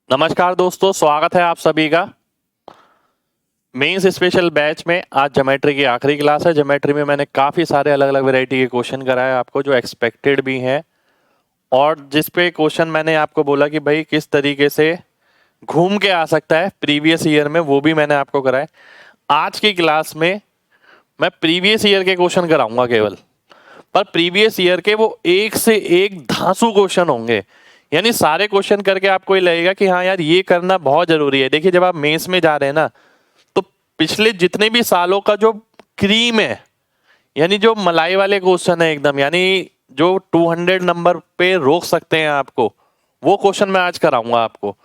नमस्कार दोस्तों, स्वागत है आप सभी का मेंस स्पेशल बैच में। आज ज्योमेट्री की आखिरी क्लास है। ज्योमेट्री में मैंने काफ़ी सारे अलग अलग वैरायटी के क्वेश्चन कराए आपको, जो एक्सपेक्टेड भी हैं और जिस पे क्वेश्चन मैंने आपको बोला कि भाई किस तरीके से घूम के आ सकता है प्रीवियस ईयर में, वो भी मैंने आपको कराए। आज की क्लास में मैं प्रीवियस ईयर के क्वेश्चन कराऊंगा केवल, पर प्रीवियस ईयर के वो एक से एक धांसू क्वेश्चन होंगे। यानी सारे क्वेश्चन करके आपको ये लगेगा कि हाँ यार ये करना बहुत जरूरी है। देखिए, जब आप मेंस में जा रहे हैं ना, तो पिछले जितने भी सालों का जो क्रीम है, यानी जो मलाई वाले क्वेश्चन है एकदम, यानी जो 200 नंबर पे रोक सकते हैं आपको, वो क्वेश्चन मैं आज कराऊंगा आपको।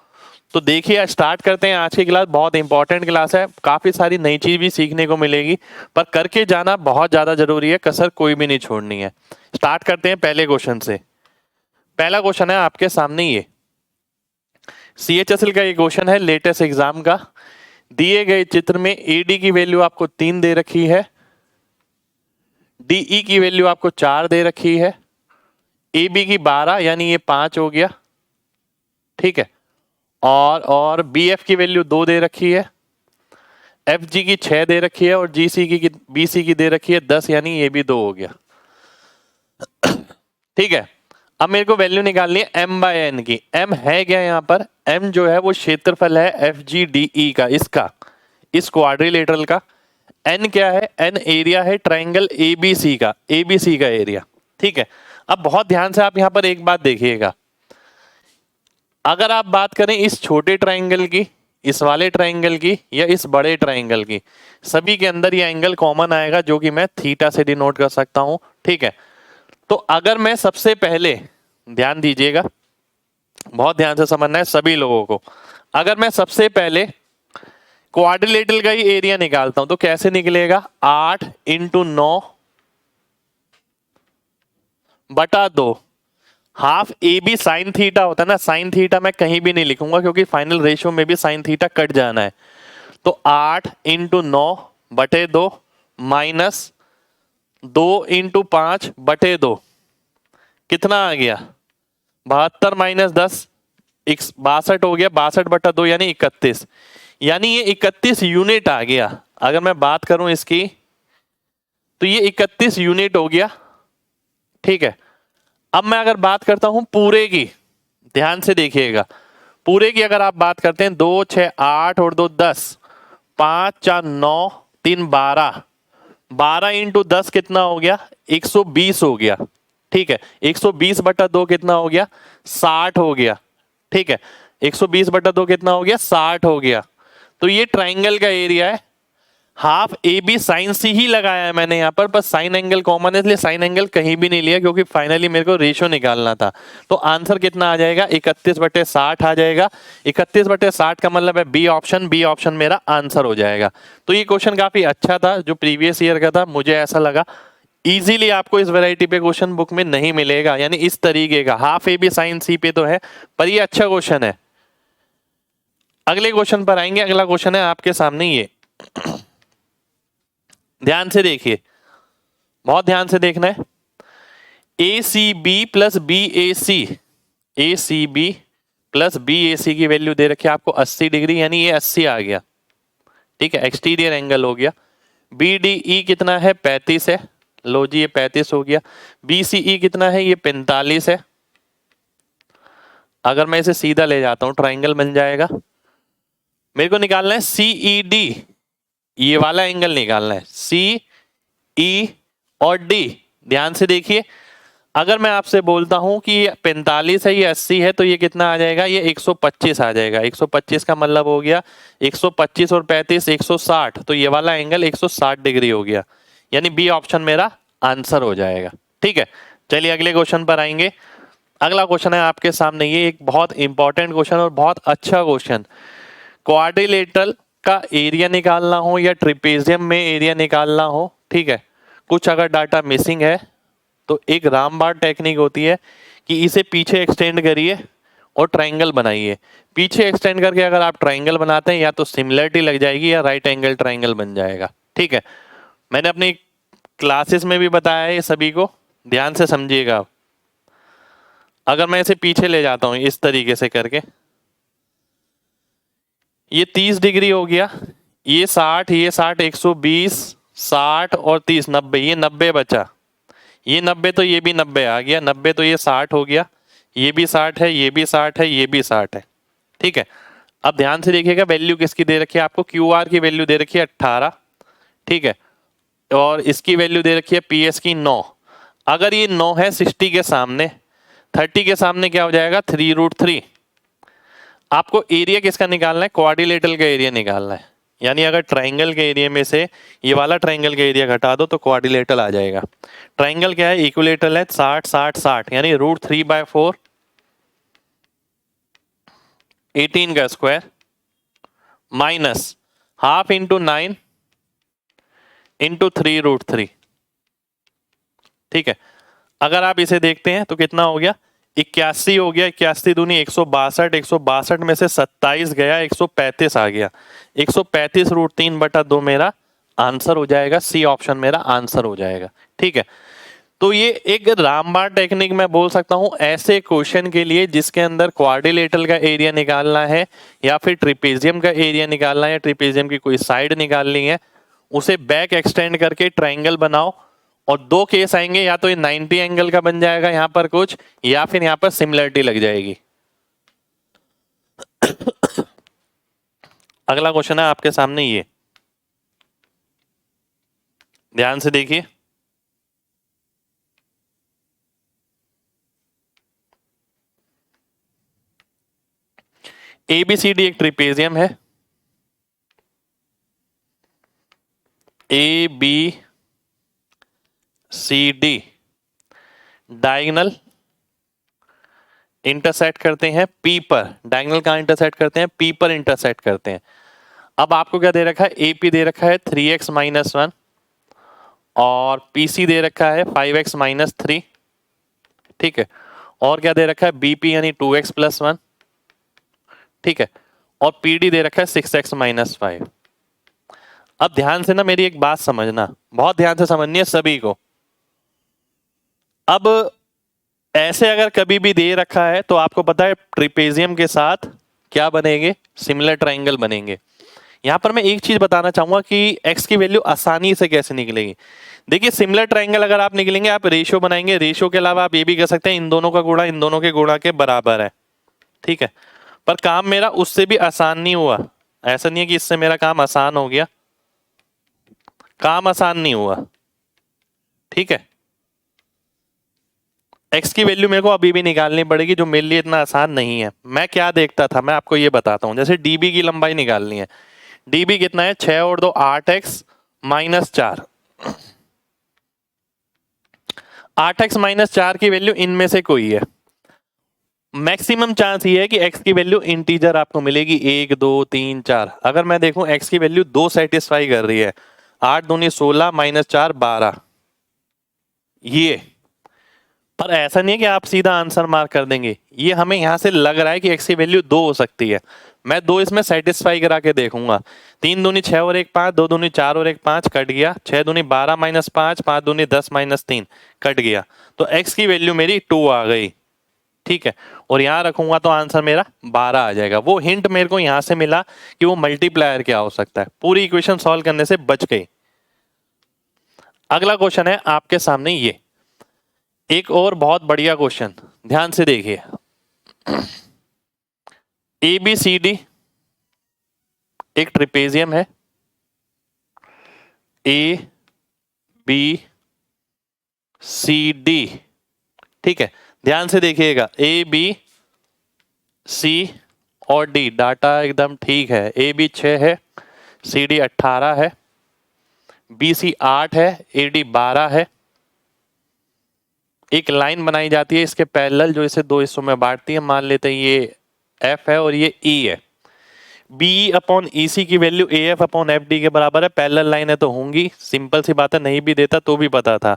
तो देखिए, स्टार्ट करते हैं आज की क्लास। बहुत इंपॉर्टेंट क्लास है, काफी सारी नई चीज भी सीखने को मिलेगी, पर करके जाना बहुत ज्यादा जरूरी है, कसर कोई भी नहीं छोड़नी है। स्टार्ट करते हैं पहले क्वेश्चन से। पहला क्वेश्चन है आपके सामने, ये CHSL का ये क्वेश्चन है, लेटेस्ट एग्जाम का। दिए गए चित्र में AD की वैल्यू आपको 3 दे रखी है, DE की वैल्यू आपको 4 दे रखी है, AB की 12 यानी ये 5 हो गया, ठीक है, और BF की वैल्यू 2 दे रखी है, FG की 6 दे रखी है, और BC की दे रखी है 10 यानी ये भी 2 हो गया। ठीक है, अब मेरे को वैल्यू निकालनी है M/N की। M है क्या यहाँ पर? M जो है वो क्षेत्रफल है FGDE का, इसका, इस क्वाड्रिलेटरल का। N क्या है? N एरिया है ट्राइंगल ABC का, ABC का एरिया। ठीक है, अब बहुत ध्यान से आप यहाँ पर एक बात देखिएगा। अगर आप बात करें इस छोटे ट्राइंगल की, इस वाले ट्राइंगल की, या इस बड़े ट्राइंगल की, सभी के अंदर ये एंगल कॉमन आएगा, जो कि मैं थीटा से डिनोट कर सकता हूं। ठीक है, तो अगर मैं सबसे पहले, ध्यान दीजिएगा, बहुत ध्यान से समझना है सभी लोगों को। अगर मैं सबसे पहले क्वाड्रिलेटरल का ही एरिया निकालता हूं तो कैसे निकलेगा? 8 × 9 बटा 2। हाफ AB साइन थीटा होता है ना, साइन थीटा मैं कहीं भी नहीं लिखूंगा क्योंकि फाइनल रेशियो में भी साइन थीटा कट जाना है। तो 8 × 9 बटे 2 माइनस 2 × 5 बटे 2, कितना आ गया? 72 माइनस 10 62 हो गया। 62 बटा 2 यानी 31, यानी ये 31 यूनिट आ गया। अगर मैं बात करूं इसकी, तो ये 31 यूनिट हो गया। ठीक है, अब मैं अगर बात करता हूं पूरे की, ध्यान से देखिएगा, पूरे की अगर आप बात करते हैं, 2 6 8 और 2 10, 5 4 9 3 12, 12 × 10 कितना हो गया? 120 हो गया। ठीक है, 120 बटा 2 कितना हो गया? 60 हो गया। ठीक है, 120 बटा 2 कितना हो गया? 60 हो गया। तो ये ट्राइंगल का एरिया है। हाफ AB साइन C ही लगाया है मैंने यहाँ पर साइन एंगल कॉमन है इसलिए साइन एंगल कहीं भी नहीं लिया, क्योंकि फाइनली मेरे को रेशियो निकालना था। तो आंसर कितना आ जाएगा? 31/60 आ जाएगा। 31/60 का मतलब है बी ऑप्शन। बी ऑप्शन मेरा आंसर हो जाएगा। तो ये क्वेश्चन काफी अच्छा था, जो प्रीवियस ईयर का था। मुझे ऐसा लगा इजीली आपको इस वैरायटी पे क्वेश्चन बुक में नहीं मिलेगा, यानी इस तरीके का हाफ AB साइन C पे तो है, पर ये अच्छा क्वेश्चन है। अगले क्वेश्चन पर आएंगे। अगला क्वेश्चन है आपके सामने, ये ध्यान से देखिए, बहुत ध्यान से देखना है। ACB plus BAC, ACB plus BAC की वैल्यू दे रखी है आपको 80 डिग्री, यानी ये 80 आ गया। ठीक है, एक्सटीरियर एंगल हो गया। BDE कितना है? 35 है। लो जी, ये 35 हो गया। BCE कितना है? ये 45 है। अगर मैं इसे सीधा ले जाता हूं, ट्राइंगल बन जाएगा। मेरे को निकालना है CED, ये वाला एंगल निकालना है, CE और D। ध्यान से देखिए, अगर मैं आपसे बोलता हूं कि ये 45 है, ये 80 है, तो ये कितना आ जाएगा? ये 125 आ जाएगा। 125 का मतलब हो गया 125 और 35 160, तो ये वाला एंगल 160 डिग्री हो गया, यानी बी ऑप्शन मेरा आंसर हो जाएगा। ठीक है, चलिए अगले क्वेश्चन पर आएंगे। अगला क्वेश्चन है आपके सामने, ये एक बहुत इंपॉर्टेंट क्वेश्चन और बहुत अच्छा क्वेश्चन। क्वाड्रिलेटरल का एरिया निकालना हो या ट्रिपेजियम में एरिया निकालना हो, ठीक है, कुछ अगर डाटा मिसिंग है तो एक रामबाण टेक्निक होती है कि इसे पीछे एक्सटेंड करिए और ट्राइंगल बनाइए। पीछे एक्सटेंड करके अगर आप ट्राइंगल बनाते हैं, या तो सिमिलरिटी लग जाएगी या राइट एंगल ट्राइंगल बन जाएगा। ठीक है, मैंने अपनी क्लासेस में भी बताया है, ये सभी को ध्यान से समझिएगा आप। अगर मैं इसे पीछे ले जाता हूं इस तरीके से करके, ये 30 डिग्री हो गया, ये 60, ये 60, 120, 60 और 30, 90, ये 90 बचा, ये 90 तो ये भी 90 आ गया, 90 तो ये 60 हो गया, ये भी 60 है, ये भी 60 है, ये भी 60 है। ठीक है, अब ध्यान से देखिएगा वैल्यू किसकी दे रखी है आपको, क्यू आर की वैल्यू दे रखी है 18, ठीक है, और इसकी वैल्यू दे रखी है पी एस की 9। अगर ये 9 है 60 के सामने, 30 के सामने क्या हो जाएगा 3√3। आपको एरिया किसका निकालना है, क्वाड्रिलेटरल का एरिया निकालना है, यानी अगर ट्राइंगल के एरिया में से ये वाला ट्राइंगल का एरिया घटा दो तो क्वाड्रिलेटरल आ जाएगा। ट्राइंगल क्या है, इक्विलेटरल है, 60 60 60, यानी √3/4, 18 का square minus half into 9 into 3√3। ठीक है, अगर आप इसे देखते हैं तो कितना हो गया, 81 हो गया, 81 दूनी 162, 162 में से 27 गया, 135 आ गया, 135√3/2 मेरा आंसर हो जाएगा, सी ऑप्शन मेरा आंसर हो जाएगा। ठीक है, तो ये एक रामबाण टेक्निक मैं बोल सकता हूं ऐसे क्वेश्चन के लिए जिसके अंदर क्वाड्रिलेटरल का एरिया निकालना है या फिर ट्रिपेजियम का एरिया निकालना है, ट्रिपेजियम की कोई साइड निकालनी है, उसे बैक एक्सटेंड करके ट्राइंगल बनाओ, और दो केस आएंगे, या तो ये 90 एंगल का बन जाएगा यहां पर कुछ, या फिर यहां पर सिमिलरिटी लग जाएगी। अगला क्वेश्चन है आपके सामने, ये ध्यान से देखिए, ABCD एक ट्रिपेजियम है, ABCD डायगोनल इंटरसेक्ट करते हैं P पर, डायगोनल कहां इंटरसेक्ट करते हैं, P पर इंटरसेक्ट करते हैं। अब आपको क्या दे रखा है, AP दे रखा है 3x-1 और PC दे रखा है 5x-3। ठीक है, और क्या दे रखा है, BP यानी 2x+1। ठीक है, और PD दे रखा है 6x-5। अब ध्यान से ना मेरी एक बात समझना, बहुत ध्यान से समझनी है सभी को। अब ऐसे अगर कभी भी दे रखा है तो आपको पता है ट्रिपेजियम के साथ क्या बनेंगे, सिमिलर ट्राइंगल बनेंगे। यहां पर मैं एक चीज बताना चाहूंगा कि x की वैल्यू आसानी से कैसे निकलेगी। देखिए सिमिलर ट्राइंगल अगर आप निकलेंगे, आप रेशियो बनाएंगे, रेशियो के अलावा आप ये भी कह सकते हैं इन दोनों का गुणा इन दोनों के गुणा के बराबर है। ठीक है, पर काम मेरा उससे भी आसान नहीं हुआ, ऐसा नहीं है कि इससे मेरा काम आसान हो गया, काम आसान नहीं हुआ। ठीक है, x की वैल्यू मेरे को अभी भी निकालनी पड़ेगी, जो मेरे लिए इतना आसान नहीं है। मैं क्या देखता था, मैं आपको ये बताता हूं, जैसे db की लंबाई निकालनी है, db कितना है, 6 और 2 8x-4, 8x-4 की वैल्यू इनमें से कोई है। मैक्सिमम चांस ये है कि x की वैल्यू इंटीजर आपको मिलेगी 1 2 3 4। अगर मैं देखूं x की वैल्यू 2 सेटिस्फाई कर रही है, 8 दूनी 16 -4 12, ये, पर ऐसा नहीं है कि आप सीधा आंसर मार्क कर देंगे, ये हमें यहां से लग रहा है कि x की वैल्यू 2 हो सकती है। मैं 2 इसमें सेटिस्फाई करा के देखूंगा, 3 दूनी 6 और 1 5, 2 दूनी 4 और 1 5 कट गया, 6 दूनी 12 -5, 5 दूनी 10 -3 कट गया, तो x की वैल्यू मेरी 2 आ गई। ठीक है, और यहां रखूंगा तो आंसर मेरा 12 आ जाएगा। वो हिंट मेरे को यहां से मिला कि वो मल्टीप्लायर क्या हो सकता है, पूरी इक्वेशन सॉल्व करने से बच गई। अगला क्वेश्चन है आपके सामने, ये एक और बहुत बढ़िया क्वेश्चन, ध्यान से देखिए। ABCD एक ट्रिपेजियम है, ABCD। ठीक है, ध्यान से देखिएगा, ABC और D डाटा एकदम ठीक है, AB 6 है, CD 18 है, BC 8 है, AD 12 है। एक लाइन बनाई जाती है इसके पैरेलल जो इसे दो हिस्सों में बांटती है, मान लेते हैं ये F है और ये E है। BE/EC की वैल्यू AF/FD के बराबर है, पैरेलल लाइन है तो होंगी, सिंपल सी बात है, नहीं भी देता तो भी पता था।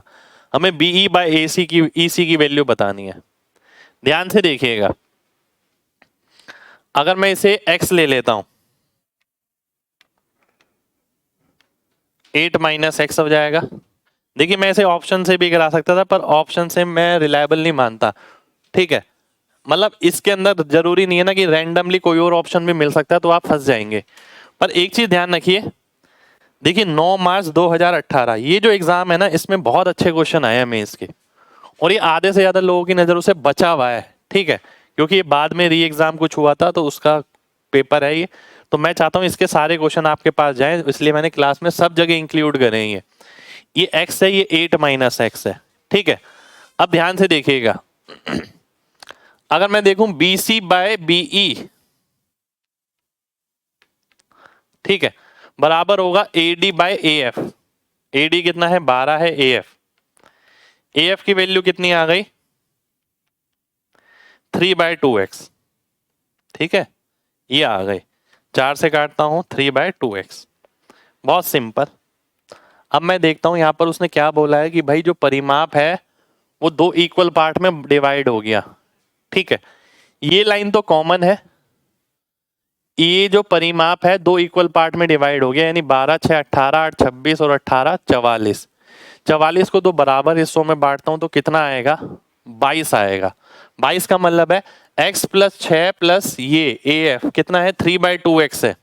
हमें BE/AC की EC की वैल्यू बतानी है। ध्यान से देखिएगा, अगर मैं इसे x ले लेता हूं, 8 - x हो जाएगा। देखिए मैं इसे ऑप्शन से भी करा सकता था, पर ऑप्शन से मैं रिलायबल नहीं मानता। ठीक है, मतलब इसके अंदर जरूरी नहीं है ना कि रैंडमली कोई और ऑप्शन भी मिल सकता है, तो आप फंस जाएंगे। पर एक चीज ध्यान रखिए, देखिए 9 मार्च 2018 ये जो एग्जाम है ना, इसमें बहुत अच्छे क्वेश्चन आए हैं मेंस के, और ये आधे से ज्यादा लोगों की नजरों से बचा हुआ है, ठीक है, क्योंकि ये बाद में री एग्जाम कुछ हुआ था तो उसका पेपर है ये। तो मैं चाहता हूँ इसके सारे क्वेश्चन आपके पास जाएं, इसलिए मैंने क्लास में सब जगह इंक्लूड करे हैं। ये x है, ये 8 माइनस एक्स है, ठीक है। अब ध्यान से देखिएगा, अगर मैं देखूं BC बाय BE, ठीक है, बराबर होगा AD बाय AF। AD कितना है 12 है, AF की वैल्यू कितनी आ गई 3/2x, ठीक है, ये आ गई। 4 से काटता हूं 3/2x, बहुत सिंपल। अब मैं देखता हूं यहां पर उसने क्या बोला है कि भाई जो परिमाप है वो 2 इक्वल पार्ट में डिवाइड हो गया, ठीक है। ये लाइन तो कॉमन है, ये जो परिमाप है 2 इक्वल पार्ट में डिवाइड हो गया, यानी 12 6 18 8 26 और 18 44। 44 को 2 बराबर हिस्सों में बांटता हूं तो कितना आएगा 22 आएगा। 22 का मतलब है x प्लस 6 प्लस ये AF कितना है 3/2x है।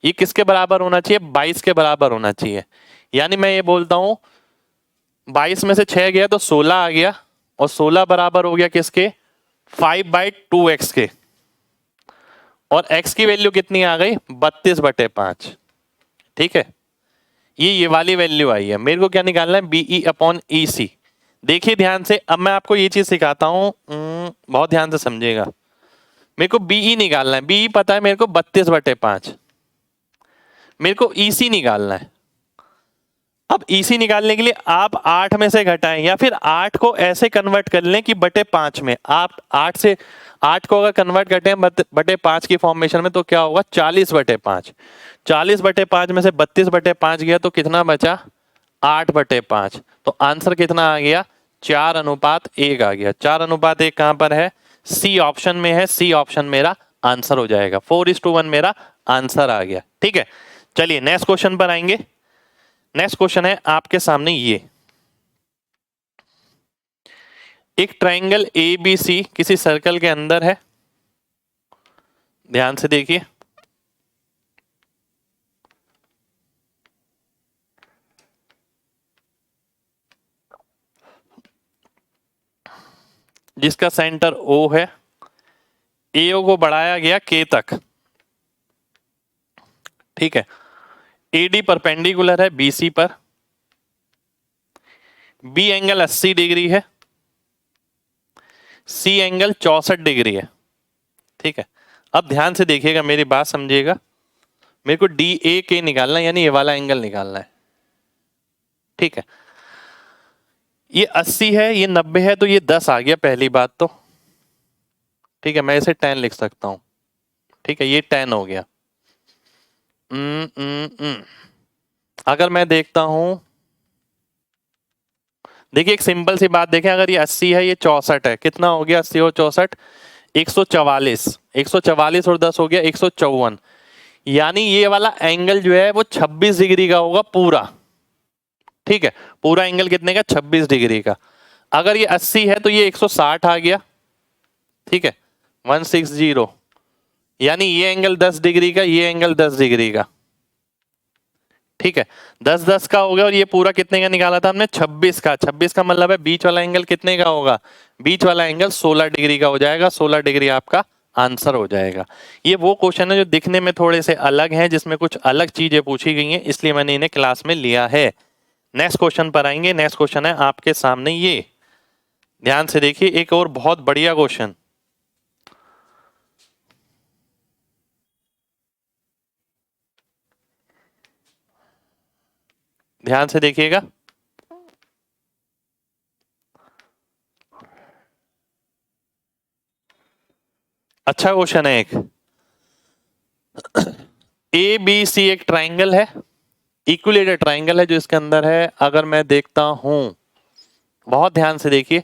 ये किसके बराबर होना चाहिए 22 के बराबर होना चाहिए। यानी मैं ये बोलता हूं 22 में से 6 गया तो 16 आ गया, और 16 बराबर हो गया किसके 5/2x के, और x की वैल्यू कितनी आ गई 32/5, ठीक है। ये वाली वैल्यू आई है। मेरे को क्या निकालना है BE/EC। देखिए ध्यान से, अब मैं आपको ये चीज सिखाता हूं, बहुत ध्यान से समझिएगा। मेरे को BE निकालना है, BE पता है मेरे को 32/5, मेरे को EC निकालना है। अब EC निकालने के लिए आप 8 में से घटाएं, या फिर 8 को ऐसे कन्वर्ट कर लें कि बटे 5 में। आप 8 को अगर कन्वर्ट करते हैं बटे 5 की फॉर्मेशन में तो क्या होगा 40/5। 40/5 में से 32/5 गया तो कितना बचा 8/5। तो आंसर कितना आ गया 4:1 आ गया। 4:1 कहां पर है C ऑप्शन में है, C ऑप्शन मेरा आंसर हो जाएगा। 4:1 मेरा आंसर आ गया, ठीक है। चलिए नेक्स्ट क्वेश्चन पर आएंगे। नेक्स्ट क्वेश्चन है आपके सामने, ये एक ट्रायंगल ABC किसी सर्कल के अंदर है, ध्यान से देखिए। जिसका सेंटर O है, AO को बढ़ाया गया K तक, ठीक है। AD परपेंडिकुलर है BC पर, B एंगल 80 डिग्री है, C एंगल 64 डिग्री है, ठीक है। अब ध्यान से देखिएगा, मेरी बात समझिएगा। मेरे को DAK निकालना है, यानी ये वाला एंगल निकालना है, ठीक है। ये 80 है, ये 90 है, तो ये 10 आ गया पहली बात तो, ठीक है। मैं इसे 10 लिख सकता हूं, ठीक है, ये 10 हो गया। अगर मैं देखता हूं, देखिए एक सिंपल सी बात देखें, अगर ये 80 है, ये 64 है, कितना हो गया 80 और 64 144। 144 और 10 हो गया 154, यानी ये वाला एंगल जो है वो 26 डिग्री का होगा पूरा, ठीक है। पूरा एंगल कितने का 26 डिग्री का। अगर ये 80 है तो ये 160 आ गया, ठीक है, 160, यानी ये एंगल 10 डिग्री का, ये एंगल 10 डिग्री का, ठीक है। 10 10 का हो गया, और ये पूरा कितने का निकाला था हमने 26 का। 26 का मतलब है बीच वाला एंगल कितने का होगा, बीच वाला एंगल 16 डिग्री का हो जाएगा। 16 डिग्री आपका आंसर हो जाएगा। ये वो क्वेश्चन है जो दिखने में थोड़े से अलग हैं, जिसमें कुछ अलग चीजें पूछी गई हैं, इसलिए मैंने इन्हें क्लास में लिया है। नेक्स्ट क्वेश्चन पर आएंगे। नेक्स्ट क्वेश्चन है आपके सामने, ये ध्यान से देखिए, एक और बहुत बढ़िया क्वेश्चन। ध्यान से देखिएगा, अच्छा क्वेश्चन है एक। ABC एक ट्राइंगल है, इक्विलेटरल ट्राइंगल है जो इसके अंदर है। अगर मैं देखता हूं, बहुत ध्यान से देखिए,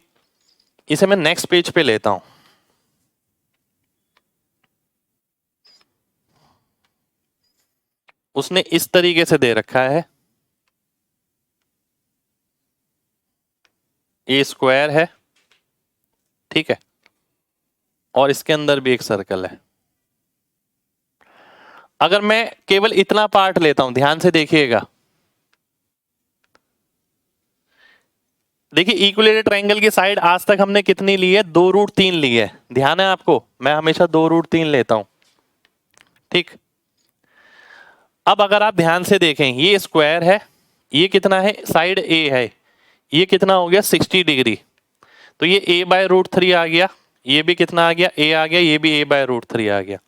इसे मैं नेक्स्ट पेज पे लेता हूं। उसने इस तरीके से दे रखा है, A स्क्वायर है, ठीक है, और इसके अंदर भी एक सर्कल है। अगर मैं केवल इतना पार्ट लेता हूं, ध्यान से देखिएगा, देखिए इक्विलेटरल ट्रायंगल की साइड आज तक हमने कितनी ली है, 2√3 ली है। ध्यान है आपको, मैं हमेशा 2√3 लेता हूं, ठीक। अब अगर आप ध्यान से देखें, ये स्क्वायर है, ये कितना है, साइड ए है, ये कितना हो गया 60 डिग्री, तो ये a/√3 आ गया, ये भी कितना आ गया, a आ गया, ये भी a/√3 आ गया।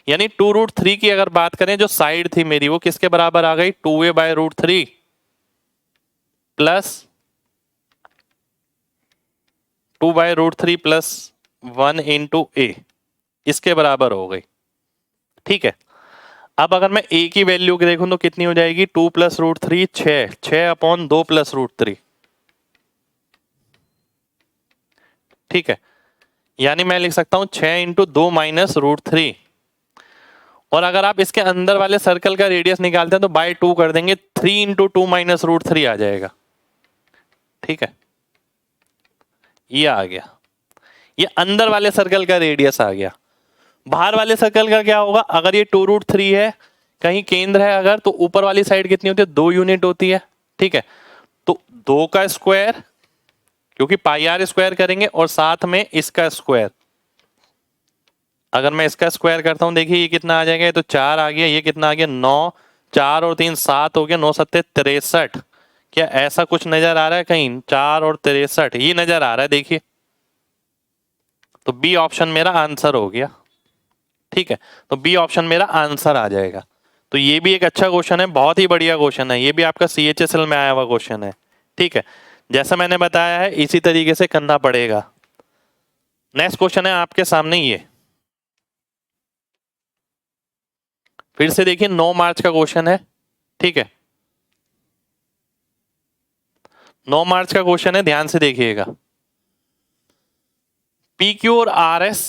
यानी 2√3 की अगर बात करें, जो साइड थी मेरी वो किसके बराबर आ गई, 2a/√3 प्लस 2/√3 प्लस 1 इंटू ए, इसके बराबर हो गई, ठीक है। अब अगर मैं a की वैल्यू देखूं तो कितनी हो जाएगी, 2 + √3 6/2 + √3, ठीक है। यानी मैं लिख सकता हूं 6 इंटू 2 माइनस √3, और अगर आप इसके अंदर वाले सर्कल का रेडियस निकालते हैं तो बाय 2 कर देंगे, 3 इंटू 2 माइनस √3 आ जाएगा, ठीक है। ये आ गया, ये अंदर वाले सर्कल का रेडियस आ गया। बाहर वाले सर्कल का क्या होगा, अगर ये 2√3 है, कहीं केंद्र है अगर, तो ऊपर वाली साइड कितनी होती है, 2 यूनिट होती है, ठीक है। तो 2 का स्क्वायर, क्योंकि πr² करेंगे, और साथ में इसका स्क्वायर, अगर मैं इसका स्क्वायर करता हूं, देखिए ये कितना आ जाएगा, ये तो 4 आ गया, ये कितना आ गया 9, 4 और 3 7 हो गया, 9 7 63। क्या ऐसा कुछ नजर आ रहा है कहीं, 4 और 63 ये नजर आ रहा है, देखिए। तो बी ऑप्शन मेरा आंसर हो गया, ठीक है। तो बी ऑप्शन मेरा आंसर आ जाएगा। तो ये भी एक अच्छा क्वेश्चन है, बहुत ही बढ़िया क्वेश्चन है, ये भी आपका CHSL में आया हुआ क्वेश्चन है, ठीक है। जैसा मैंने बताया है इसी तरीके से करना पड़ेगा। नेक्स्ट क्वेश्चन है आपके सामने, ये फिर से देखिए 9 मार्च का क्वेश्चन है, ठीक है। 9 मार्च का क्वेश्चन है, ध्यान से देखिएगा। PQ और RS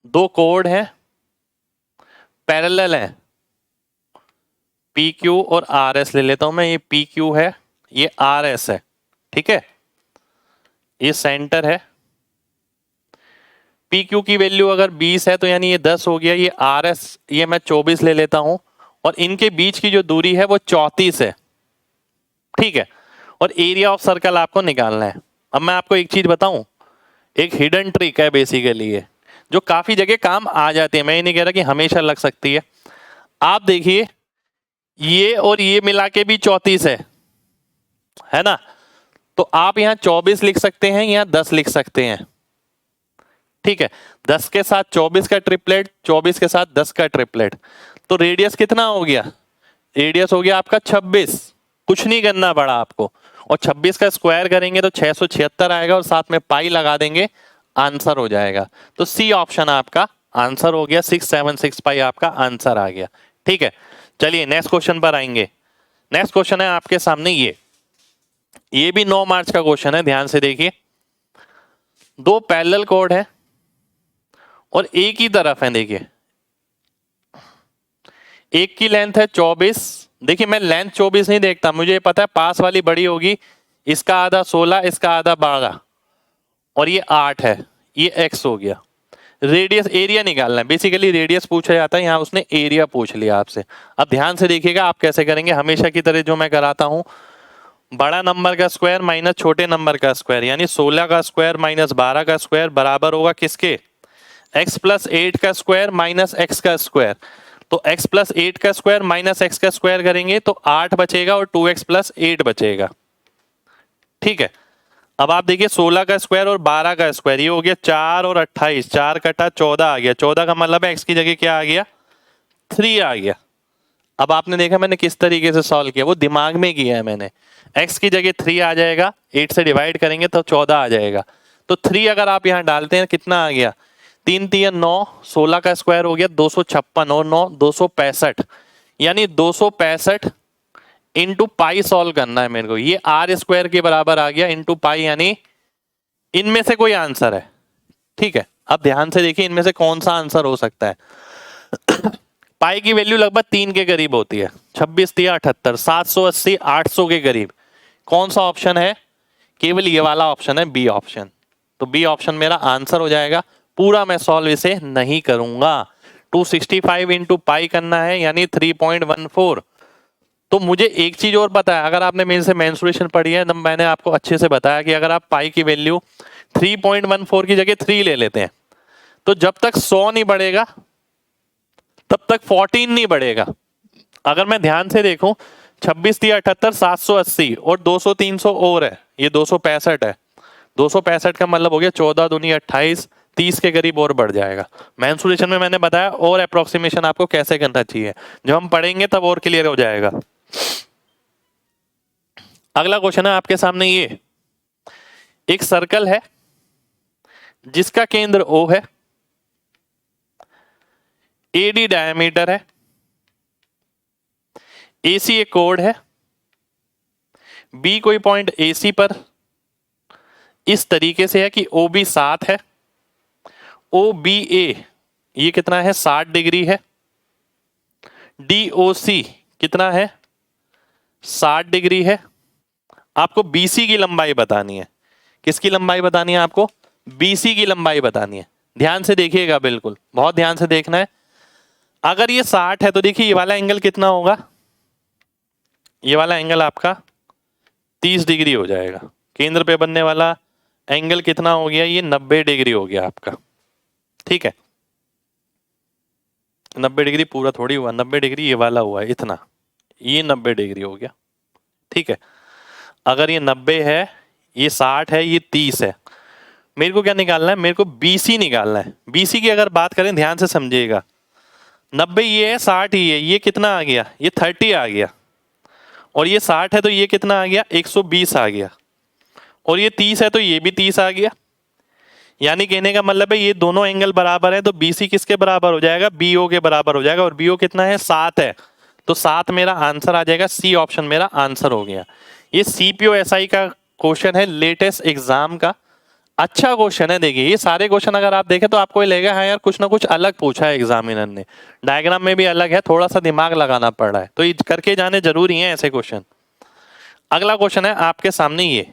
दो कोड हैं, पैरेलल हैं। PQ और RS ले लेता हूं मैं, ये PQ है, ये RS है, ठीक है। ये सेंटर है, PQ की वैल्यू अगर 20 है तो यानी ये 10 हो गया, ये RS ये मैं 24 ले लेता हूं, और इनके बीच की जो दूरी है वो 34 है, ठीक है। और एरिया ऑफ सर्कल आपको निकालना है। अब मैं आपको एक चीज बताऊं, एक हिडन ट्रिक है बेसिकली, ये जो काफी जगह काम आ जाती है, मैं ये नहीं कह रहा कि हमेशा लग सकती है। आप देखिए, ये और ये मिला के भी 34 है ना, तो आप यहां 24 लिख सकते हैं, यहां 10 लिख सकते हैं, ठीक है। 10 के साथ 24 का ट्रिपलेट, 24 के साथ 10 का ट्रिपलेट, तो रेडियस कितना हो गया, रेडियस हो गया आपका 26। कुछ नहीं करना पड़ा आपको, और 26 का स्क्वायर करेंगे तो 676 आएगा, और साथ में पाई लगा देंगे, आंसर हो जाएगा। तो सी ऑप्शन आपका आंसर हो गया, 676 पाई आपका आंसर आ गया, ठीक है। चलिए नेक्स्ट क्वेश्चन पर आएंगे। नेक्स्ट क्वेश्चन है आपके सामने, ये भी 9 मार्च का क्वेश्चन है, ध्यान से देखिए। दो पैरेलल कोड है और एक ही तरफ है, देखिए एक की लेंथ है 24। देखिए मैं लेंथ 24 नहीं देखता, मुझे पता है पास वाली बड़ी होगी, इसका आधा 16, इसका आधा 12, और ये 8 है, ये x हो गया। रेडियस, एरिया निकालना है, बेसिकली रेडियस पूछा जाता है, यहां उसने एरिया पूछ लिया आपसे। अब ध्यान से देखिएगा आप कैसे करेंगे, हमेशा की तरह जो मैं कराता हूं, बड़ा नंबर का स्क्वायर माइनस छोटे नंबर का स्क्वायर, यानी 16 का स्क्वायर माइनस 12 का स्क्वायर बराबर होगा किसके, x + 8 का स्क्वायर माइनस x का स्क्वायर। तो x + 8 का स्क्वायर माइनस x का स्क्वायर करेंगे तो 8 बचेगा, और 2x + 8 बचेगा, ठीक है। अब आप देखिए 16 का स्क्वायर और 12 का स्क्वायर, ये हो गया 4 और 28, 4 कटा 14 आ गया, 14 का मतलब है x की जगह क्या आ गया, 3 आ गया। अब आपने देखा मैंने किस तरीके से सॉल्व किया, वो दिमाग में किया है मैंने। x की जगह 3 आ जाएगा, 8 से डिवाइड करेंगे तो 14 आ जाएगा, तो 3 अगर आप यहाँ डालते हैं कितना आ गया, 3 3 9, 16 का स्क्वायर हो गया 256, और 9 265, यानी 265 इंटू पाई सॉल्व करना है मेरे को। ये r² के बराबर आ गया इंटू पाई, यानी इनमें से कोई आंसर है, ठीक है। अब ध्यान से देखिए इनमें से कौन सा आंसर हो सकता है। पाई की वैल्यू लगभग 3 के करीब होती है, 26 3 78, 780 800 के करीब। कौन सा ऑप्शन है, केवल ये वाला ऑप्शन है, बी ऑप्शन। तो बी ऑप्शन मेरा आंसर हो जाएगा, पूरा मैं सॉल्व इसे नहीं करूंगा। 265 इंटू पाई करना है यानी 3.14। तो मुझे एक चीज और पता है, अगर आपने मेरे से मेंसुरेशन पढ़ी है, मैंने आपको अच्छे से बताया कि अगर आप पाई की वैल्यू 3.14 की जगह 3 ले लेते हैं तो जब तक 100 नहीं बढ़ेगा तब तक 14 नहीं बढ़ेगा। अगर मैं ध्यान से देखूं 26 3 78 780 और 200 300 और है, ये 265 है। 265 का मतलब हो गया 14 दूनी 28, 30 के करीब और बढ़ जाएगा। मेंसुरेशन में मैंने बताया और अप्रोक्सीमेशन आपको कैसे करना चाहिए, जब हम पढ़ेंगे तब और क्लियर हो जाएगा। अगला क्वेश्चन है आपके सामने, ये एक सर्कल है जिसका केंद्र O है, AD डायमीटर है, AC एक कोड है, B कोई पॉइंट AC पर इस तरीके से है कि OB 7 है, OBA ये कितना है 60 डिग्री है, DOC कितना है 60 डिग्री है। आपको BC की लंबाई बतानी है। किसकी लंबाई बतानी है आपको? BC की लंबाई बतानी है। ध्यान से देखिएगा, बिल्कुल बहुत ध्यान से देखना है। अगर ये 60 है तो देखिए ये वाला एंगल कितना होगा, ये वाला एंगल आपका 30 डिग्री हो जाएगा। केंद्र पे बनने वाला एंगल कितना हो गया, ये 90 डिग्री हो गया आपका। ठीक है, 90 डिग्री पूरा थोड़ी हुआ, 90 डिग्री ये वाला हुआ इतना, ये 90 डिग्री हो गया। ठीक है, अगर ये 90 है, ये 60 है, ये 30 है, मेरे को क्या निकालना है, मेरे को BC निकालना है। BC की अगर बात करें ध्यान से समझिएगा, 90 ये है, 60 ये कितना आ गया, ये 30 आ गया, और ये 60 है तो ये कितना आ गया 120 आ गया, और ये 30 है तो ये भी 30 आ गया। यानी कहने का मतलब है ये दोनों एंगल बराबर है तो BC किसके बराबर हो जाएगा, BO के बराबर हो जाएगा, और BO कितना है 7 है, तो 7 मेरा आंसर आ जाएगा। C ऑप्शन मेरा आंसर हो गया। ये CPO-SI का क्वेश्चन है, लेटेस्ट एग्जाम का अच्छा क्वेश्चन है। देखिए ये सारे क्वेश्चन अगर आप देखें तो आपको ये लगेगा हाँ यार कुछ ना कुछ अलग पूछा है एग्जामिनर ने, डायग्राम में भी अलग है, थोड़ा सा दिमाग लगाना पड़ रहा है, तो ये करके जाने जरूरी है ऐसे क्वेश्चन। अगला क्वेश्चन है आपके सामने, ये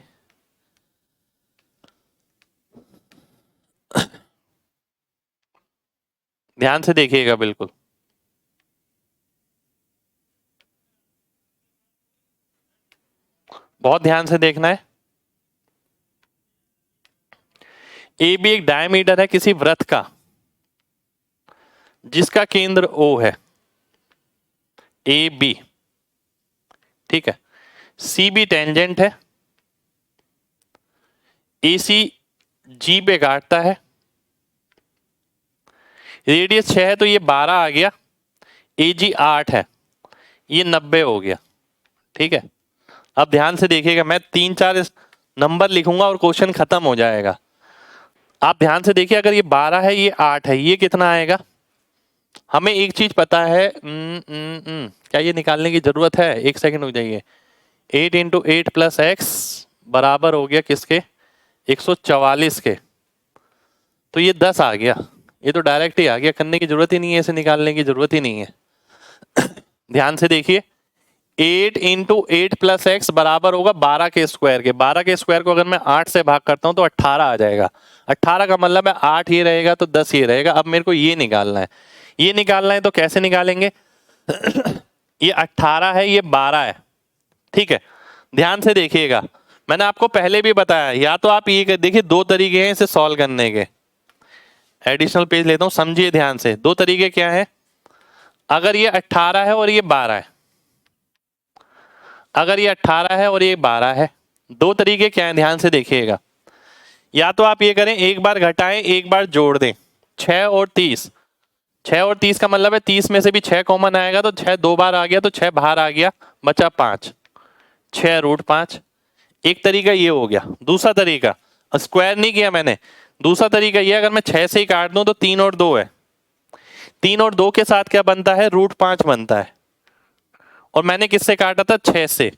ध्यान से देखिएगा, बिल्कुल बहुत ध्यान से देखना है। AB एक डायमीटर है किसी वृत्त का जिसका केंद्र O है, AB। ठीक है, CB टेंजेंट है, AC G पे काटता है, रेडियस 6 है तो ये 12 आ गया, AG 8 है, ये 90 हो गया। ठीक है, अब ध्यान से देखिएगा, मैं 3-4 नंबर लिखूंगा और क्वेश्चन खत्म हो जाएगा। आप ध्यान से देखिए, अगर ये 12 है, ये 8 है, ये कितना आएगा। हमें एक चीज पता है, क्या ये निकालने की जरूरत है, एक सेकंड हो जाइए। 8 इंटू 8 प्लस एक्स बराबर हो गया किसके, 144 के, तो ये 10 आ गया, ये तो डायरेक्ट ही आ गया, करने की जरूरत ही नहीं है, इसे निकालने की जरूरत ही नहीं है। ध्यान से देखिए, 8 इंटू 8 प्लस एक्स बराबर होगा 12 के स्क्वायर के। 12 के स्क्वायर को अगर मैं 8 से भाग करता हूं तो 18 आ जाएगा। 18 का मतलब है 8 ये रहेगा तो 10 ये रहेगा। अब मेरे को ये निकालना है, ये निकालना है तो कैसे निकालेंगे। ये 18 है, ये 12 है। ठीक है, ध्यान से देखिएगा, मैंने आपको पहले भी बताया, या तो आप ये देखिए, दो तरीके हैं इसे सॉल्व करने के। एडिशनल पेज लेता हूं, समझिए ध्यान से। दो तरीके क्या है, अगर ये 18 है और ये 12 है, अगर ये 18 है और ये 12 है, दो तरीके क्या है ध्यान से देखिएगा। या तो आप ये करें, एक बार घटाएं एक बार जोड़ दें। 6 और 30, 6 और 30 का मतलब है 30 में से भी 6 कॉमन आएगा, तो 6 दो बार आ गया तो 6 बाहर आ गया, बचा 5, 6√5। एक तरीका ये हो गया। दूसरा तरीका, स्क्वायर नहीं किया मैंने, दूसरा तरीका ये, अगर मैं 6 से ही काट दूं तो 3 और 2 है, 3 और 2 के साथ क्या बनता है, √5 बनता है, और मैंने किससे काटा था, 6 से,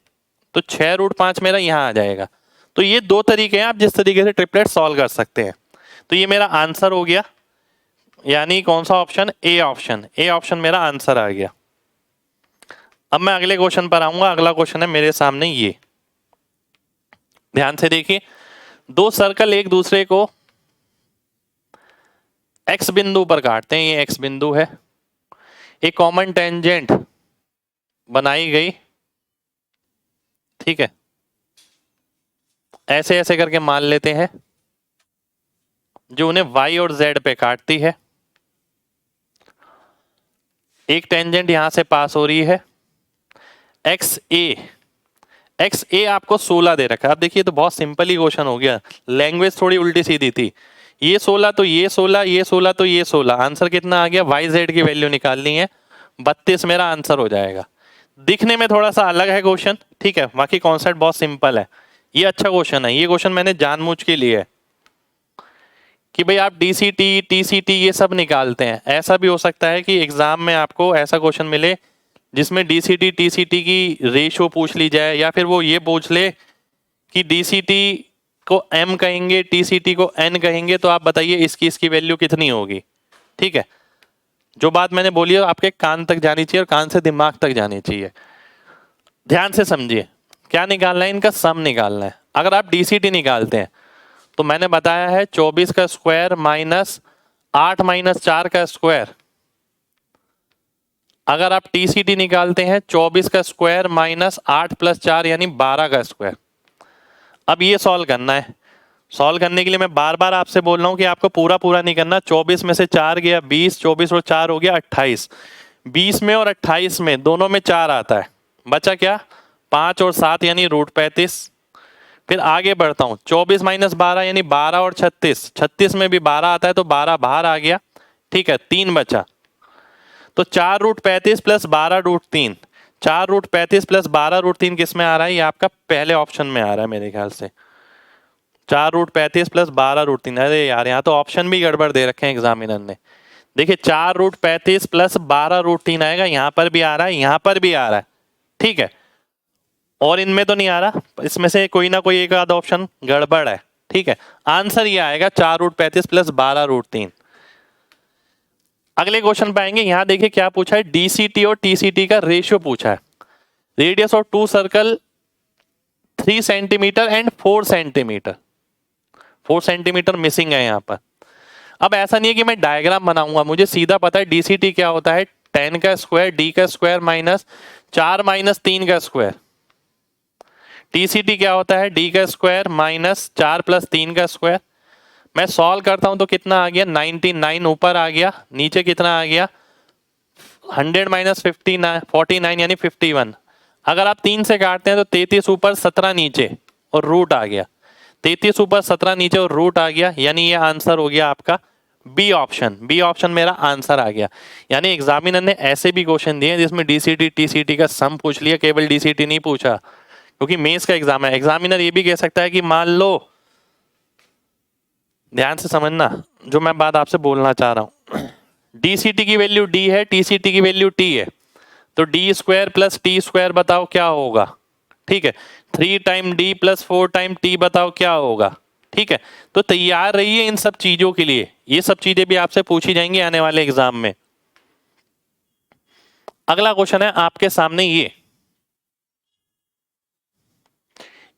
तो 6√5 मेरा यहां आ जाएगा। तो ये दो तरीके हैं आप जिस तरीके से ट्रिपलेट सॉल्व कर सकते हैं। तो ये मेरा आंसर हो गया, यानी कौन सा option, A option, A option मेरा आंसर आ गया। अब मैं अगले क्वेश्चन पर आऊंगा। अगला क्वेश्चन है मेरे सामने, ये ध्यान से देखिए, दो सर्कल एक दूसरे को एक्स बिंदु पर काटते हैं, ये एक्स बिंदु है, एक कॉमन टेंजेंट बनाई गई, ठीक है, ऐसे ऐसे करके मान लेते हैं, जो उन्हें y और z पे काटती है। एक टेंजेंट यहां से पास हो रही है, एक्स ए आपको 16 दे रखा है। अब देखिए तो बहुत सिंपल ही क्वेश्चन हो गया, लैंग्वेज थोड़ी उल्टी सीधी थी, ये 16 तो ये 16, ये 16 तो ये 16, आंसर कितना आ गया, वाई जेड की वैल्यू निकालनी है, 32 मेरा आंसर हो जाएगा। दिखने में थोड़ा सा अलग है क्वेश्चन, ठीक है, बाकी कॉन्सेप्ट बहुत सिंपल है। ये अच्छा क्वेश्चन है, ये क्वेश्चन मैंने जानबूझ के लिए है कि भाई आप डीसीटी टीसीटी ये सब निकालते हैं। ऐसा भी हो सकता है कि एग्जाम में आपको ऐसा क्वेश्चन मिले जिसमें डीसीटी टीसीटी की रेशियो पूछ ली जाए, या फिर वो ये पूछ ले कि डीसीटी को m कहेंगे, टीसीटी को n कहेंगे, तो आप बताइए इसकी इसकी वैल्यू कितनी होगी। ठीक है, जो बात मैंने बोली है आपके कान तक जानी चाहिए और कान से दिमाग तक जानी चाहिए। ध्यान से समझिए, क्या निकालना है, इनका सम निकालना है। अगर आप डीसीटी निकालते हैं तो मैंने बताया है 24 का स्क्वायर माइनस 8 माइनस 4 का स्क्वायर। अगर आप टीसीटी निकालते हैं 24 का स्क्वायर माइनस 8 प्लस 4 यानी 12 का स्क्वायर। अब ये सॉल्व करना है। सॉल्व करने के लिए मैं बार बार आपसे बोल रहा हूं कि आपको पूरा पूरा नहीं करना। 24 में से 4 गया 20, 24 और 4 हो गया 28। 20 में और 28 में दोनों में 4 आता है, बचा क्या 5 और 7 यानी √35। फिर आगे बढ़ता हूं, 24 माइनस 12 यानी 12 और 36, 36 में भी 12 आता है तो 12 बाहर आ गया, ठीक है, 3 बचा। तो 4√35 प्लस 12√3, 4√35 प्लस 12√3 किस में आ रहा है, ये आपका पहले ऑप्शन में आ रहा है मेरे ख्याल से। 4√35 प्लस 12√3, अरे यार यहाँ तो ऑप्शन भी गड़बड़ दे रखे हैं एग्जामिनर ने। देखिए 4√35 प्लस 12√3 आएगा, यहां पर भी आ रहा है, यहां पर भी आ रहा है, ठीक है, और इनमें तो नहीं आ रहा, इसमें से कोई ना कोई एक आधा ऑप्शन गड़बड़ है, ठीक है। आंसर ये आएगा 4√35 प्लस 12√3। अगले क्वेश्चन पे आएंगे। यहां देखिए क्या पूछा है, डीसीटी और टीसीटी का रेशियो पूछा है। Radius of 2 circle 3 centimetre and 4 centimetre, 4 centimetre missing है यहां पर। अब ऐसा नहीं है कि मैं डायग्राम बनाऊंगा, मुझे सीधा पता है डीसीटी क्या होता है, 10 का स्क्वायर डी का स्क्वायर माइनस 4 माइनस 3 का स्क्वायर। टीसीटी क्या होता है, डी का स्क्वायर माइनस 4 प्लस 3 का स्क्वायर। मैं सॉल्व करता हूं तो कितना आ गया 99 ऊपर आ गया, नीचे कितना आ गया 100 माइनस 49 यानी 51। अगर आप 3 से काटते हैं तो 33 ऊपर 17 नीचे और रूट आ गया, 33 ऊपर 17 नीचे और रूट आ गया, यानी ये आंसर हो गया आपका बी ऑप्शन। बी ऑप्शन मेरा आंसर आ गया। यानी एग्जामिनर ने ऐसे भी क्वेश्चन दिए जिसमें डीसीटी टीसीटी का सम पूछ लिया, केवल डीसीटी नहीं पूछा, क्योंकि मेंस का एग्जाम है। एग्जामिनर ये भी कह सकता है कि मान लो, ध्यान से समझना जो मैं बात आपसे बोलना चाह रहा हूं, डीसीटी की वैल्यू डी है, टीसीटी की वैल्यू टी है, तो D square plus T square बताओ क्या होगा, ठीक है। 3 time D plus 4 time T बताओ क्या होगा, ठीक है। तो तैयार रहिए इन सब चीजों के लिए, ये सब चीजें भी आपसे पूछी जाएंगी आने वाले एग्जाम में। अगला क्वेश्चन है आपके सामने, ये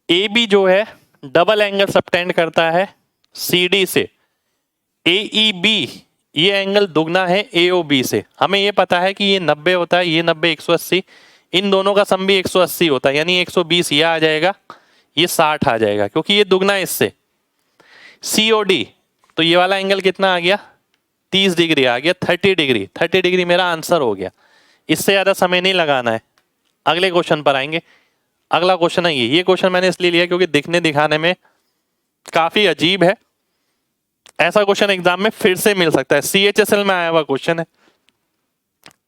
ए बी जो है डबल एंगल सबटेंड करता है सी डी से। ए ई बी ये एंगल दुगना है ए ओ बी से। हमें ये पता है कि ये 90 होता है, ये 90 180, इन दोनों का सम भी 180 होता है, यानी 120 ये आ जाएगा, ये 60 आ जाएगा, क्योंकि ये दुगना है इससे। सी ओ डी, तो ये वाला एंगल कितना आ गया 30 डिग्री आ गया, 30 डिग्री, 30 डिग्री मेरा आंसर हो गया। इससे ज्यादा समय नहीं लगाना है। अगले क्वेश्चन पर आएंगे। अगला क्वेश्चन है ये क्वेश्चन मैंने इसलिए लिया क्योंकि दिखने दिखाने में काफी अजीब है। ऐसा क्वेश्चन एग्जाम में फिर से मिल सकता है, सीएचएसएल में आया हुआ क्वेश्चन है।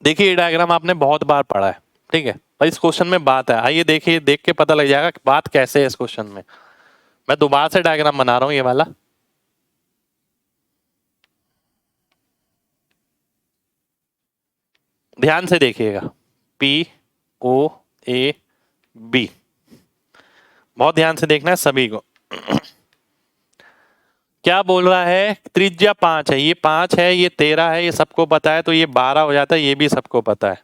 देखिए ये डायग्राम आपने बहुत बार पढ़ा है, ठीक है, पर इस क्वेश्चन में बात है, आइए देखिए, देख के पता लग जाएगा कि बात कैसे है इस क्वेश्चन में। मैं दोबारा से डायग्राम बना रहा हूं ये वाला। ध्यान से देखिएगा, पी ओ ए बी, बहुत ध्यान से देखना है सभी को। क्या बोल रहा है, त्रिज्या 5 है, ये 5 है, ये 13 है, ये सबको पता है, तो ये 12 हो जाता है, ये भी सबको पता है।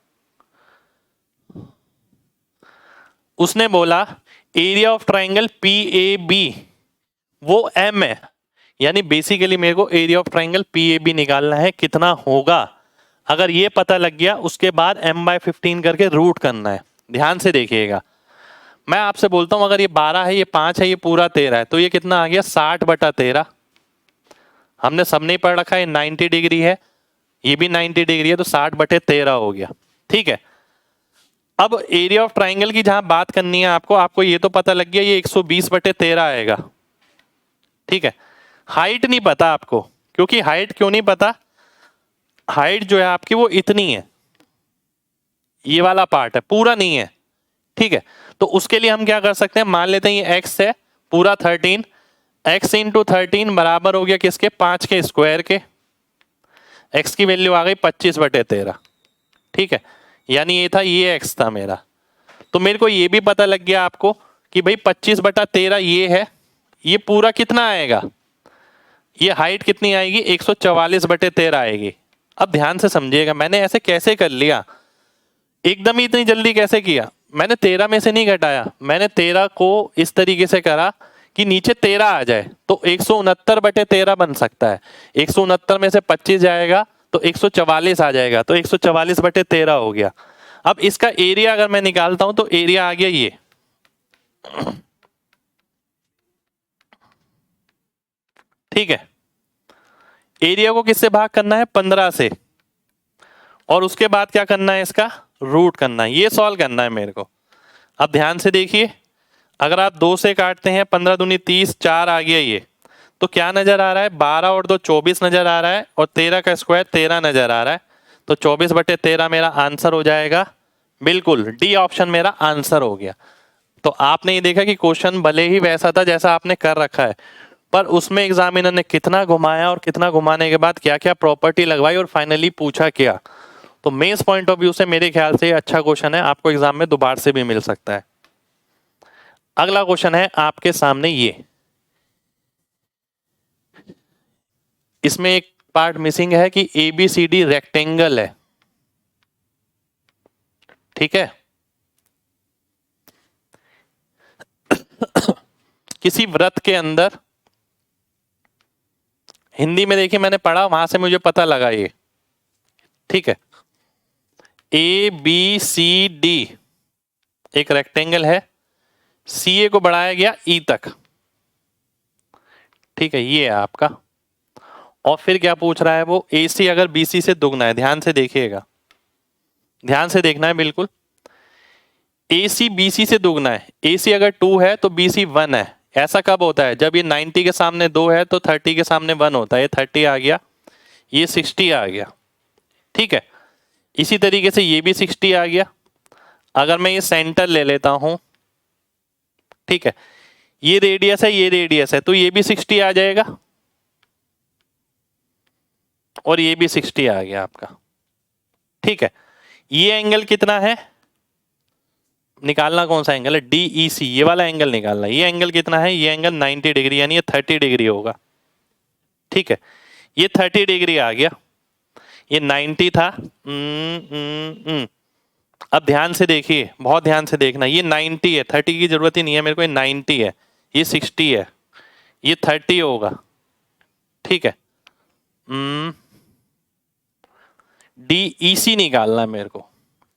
उसने बोला area of triangle P A B वो m है, यानी बेसिकली मेरे को एरिया ऑफ ट्राइंगल PAB निकालना है, कितना होगा। अगर ये पता लग गया उसके बाद m/15 करके रूट करना है। ध्यान से देखिएगा, मैं आपसे बोलता हूं अगर ये 12 है, ये 5 है, ये पूरा 13 है, तो ये कितना आ गया 60/13। हमने सबने पढ़ रखा है 90 डिग्री है, ये भी 90 डिग्री है, तो 60/13 हो गया। ठीक है, अब एरिया ऑफ ट्राइंगल की जहां बात करनी है आपको ये तो पता लग गया ये 120/13 आएगा। ठीक है, हाइट नहीं पता आपको, क्योंकि हाइट क्यों नहीं पता, हाइट जो है आपकी वो इतनी है, ये वाला पार्ट है, पूरा नहीं है। ठीक है, तो उसके लिए हम क्या कर सकते हैं, मान लेते हैं ये x है पूरा 13, x इंटू 13 बराबर हो गया किसके, 5 के स्क्वायर के। x की वैल्यू आ गई 25/13। ठीक है, यानी ये था, ये x था मेरा। तो मेरे को ये भी पता लग गया आपको कि भाई 25/13 ये है, ये पूरा कितना आएगा, ये हाइट कितनी आएगी 144/13 आएगी। अब ध्यान से समझिएगा, मैंने ऐसे कैसे कर लिया, एकदम ही इतनी जल्दी कैसे किया, मैंने 13 में से नहीं घटाया, मैंने 13 को इस तरीके से करा कि नीचे 13 आ जाए, तो 169/13 बन सकता है। 169 में से 25 जाएगा तो 144 आ जाएगा, तो 144/13 हो गया। अब इसका एरिया अगर मैं निकालता हूं तो एरिया आ गया ये, ठीक है। एरिया को किससे भाग करना है, 15 से, और उसके बाद क्या करना है, इसका रूट करना है, ये सॉल्व करना है मेरे को। अब ध्यान से देखिए, अगर आप 2 से काटते हैं, 15 दूनी 30, 4 आ गया ये, तो क्या नजर आ रहा है, 12 और 2 24 नजर आ रहा है, और 13 का स्क्वायर 13 नजर आ रहा है, तो 24/13 मेरा आंसर हो जाएगा। बिल्कुल डी ऑप्शन मेरा आंसर हो गया। तो आपने ये देखा कि क्वेश्चन भले ही वैसा था जैसा आपने कर रखा है, पर उसमें एग्जामिनर ने कितना घुमाया और कितना घुमाने के बाद क्या क्या प्रॉपर्टी लगवाई और फाइनली पूछा क्या। तो मेंस पॉइंट ऑफ व्यू से मेरे ख्याल से ये अच्छा क्वेश्चन है, आपको एग्जाम में दोबारा से भी मिल सकता है। अगला क्वेश्चन है आपके सामने ये, इसमें एक पार्ट मिसिंग है कि ABCD रेक्टेंगल है। ठीक है, किसी वृत्त के अंदर, हिंदी में देखिए मैंने पढ़ा वहां से मुझे पता लगा ये, ठीक है, ABCD एक रेक्टेंगल है, CA को बढ़ाया गया E तक। ठीक है, ये है आपका, और फिर क्या पूछ रहा है वो, AC अगर BC से दुगना है, ध्यान से देखिएगा, ध्यान से देखना है बिल्कुल। AC BC से दुगना है, AC अगर 2 है तो BC 1 है। ऐसा कब होता है, जब ये 90 के सामने 2 है तो 30 के सामने 1 होता है। ये 30 आ गया, ये 60 आ गया। ठीक है, इसी तरीके से ये भी 60 आ गया। अगर मैं ये सेंटर ले लेता हूं, ठीक है, ये रेडियस है, ये रेडियस है, तो ये भी 60 आ जाएगा, और ये भी 60 आ गया आपका। ठीक है, ये एंगल कितना है, निकालना कौन सा एंगल है, DEC, ये वाला एंगल निकालना है। ये एंगल कितना है, ये एंगल 90 डिग्री, यानी ये 30 डिग्री होगा। ठीक है, ये 30 डिग्री आ गया, ये 90 था। अब ध्यान से देखिए, बहुत ध्यान से देखना, ये 90 है, 30 की जरूरत ही नहीं है मेरे को, ये 90 है, ये 60 है, ये 30 होगा। ठीक है, DEC निकालना है मेरे को।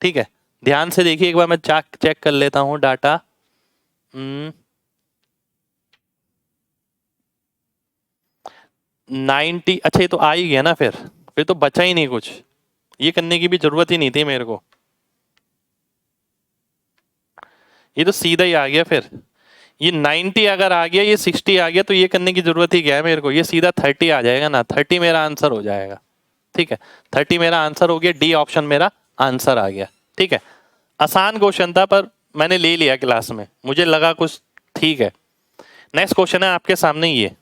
ठीक है, ध्यान से देखिए, एक बार मैं चेक कर लेता हूं डाटा। 90, अच्छा ये तो आ ही गया ना, फिर तो बचा ही नहीं कुछ, ये करने की भी जरूरत ही नहीं थी मेरे को, ये तो सीधा ही आ गया। फिर ये 90 अगर आ गया, ये 60 आ गया, तो ये करने की जरूरत ही क्या है मेरे को, ये सीधा 30 आ जाएगा ना, 30 मेरा आंसर हो जाएगा। ठीक है, 30 मेरा आंसर हो गया, डी ऑप्शन मेरा आंसर आ गया। ठीक है, आसान क्वेश्चन था पर मैंने ले लिया क्लास में, मुझे लगा कुछ ठीक है। नेक्स्ट क्वेश्चन है आपके सामने ये,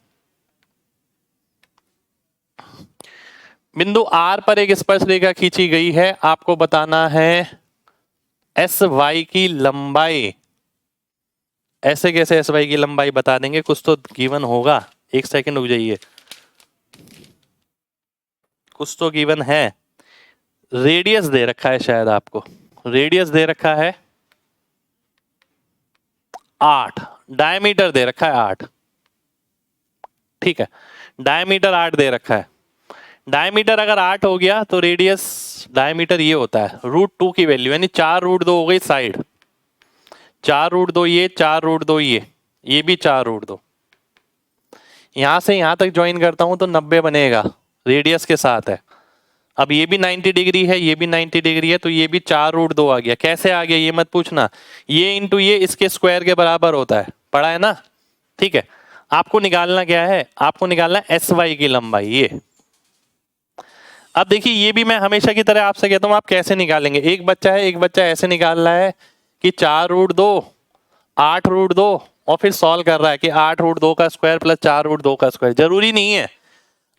बिंदु R पर एक स्पर्श रेखा खींची गई है, आपको बताना है SY की लंबाई। ऐसे कैसे SY की लंबाई बता देंगे, कुछ तो गिवन होगा, एक सेकंड रुक जाइए, कुछ तो गिवन है। रेडियस दे रखा है शायद आपको, रेडियस दे रखा है 8, डायमीटर दे रखा है 8। ठीक है, डायमीटर 8 दे रखा है। डायमीटर अगर 8 हो गया तो रेडियस डायमीटर ये होता है √2 की वैल्यू, यानी 4√2 हो गई साइड, 4√2 ये, 4√2 ये भी 4√2। यहां से यहां तक ज्वाइन करता हूं तो 90 बनेगा, रेडियस के साथ है। अब ये भी 90 डिग्री है, ये भी 90 डिग्री है, तो ये भी 4√2 आ गया। कैसे आ गया ये मत पूछना, ये इंटू ये इसके स्क्वायर के बराबर होता है, पढ़ा है ना। ठीक है, आपको निकालना क्या है, आपको निकालना है SY की लंबाई ये। अब देखिए ये भी मैं हमेशा की तरह आपसे कहता हूं, आप कैसे निकालेंगे। एक बच्चा है, एक बच्चा ऐसे निकाल रहा है कि 4√2 8√2 और फिर सॉल्व कर रहा है कि 8√2 का स्क्वायर प्लस 4√2 का स्क्वायर। जरूरी नहीं है,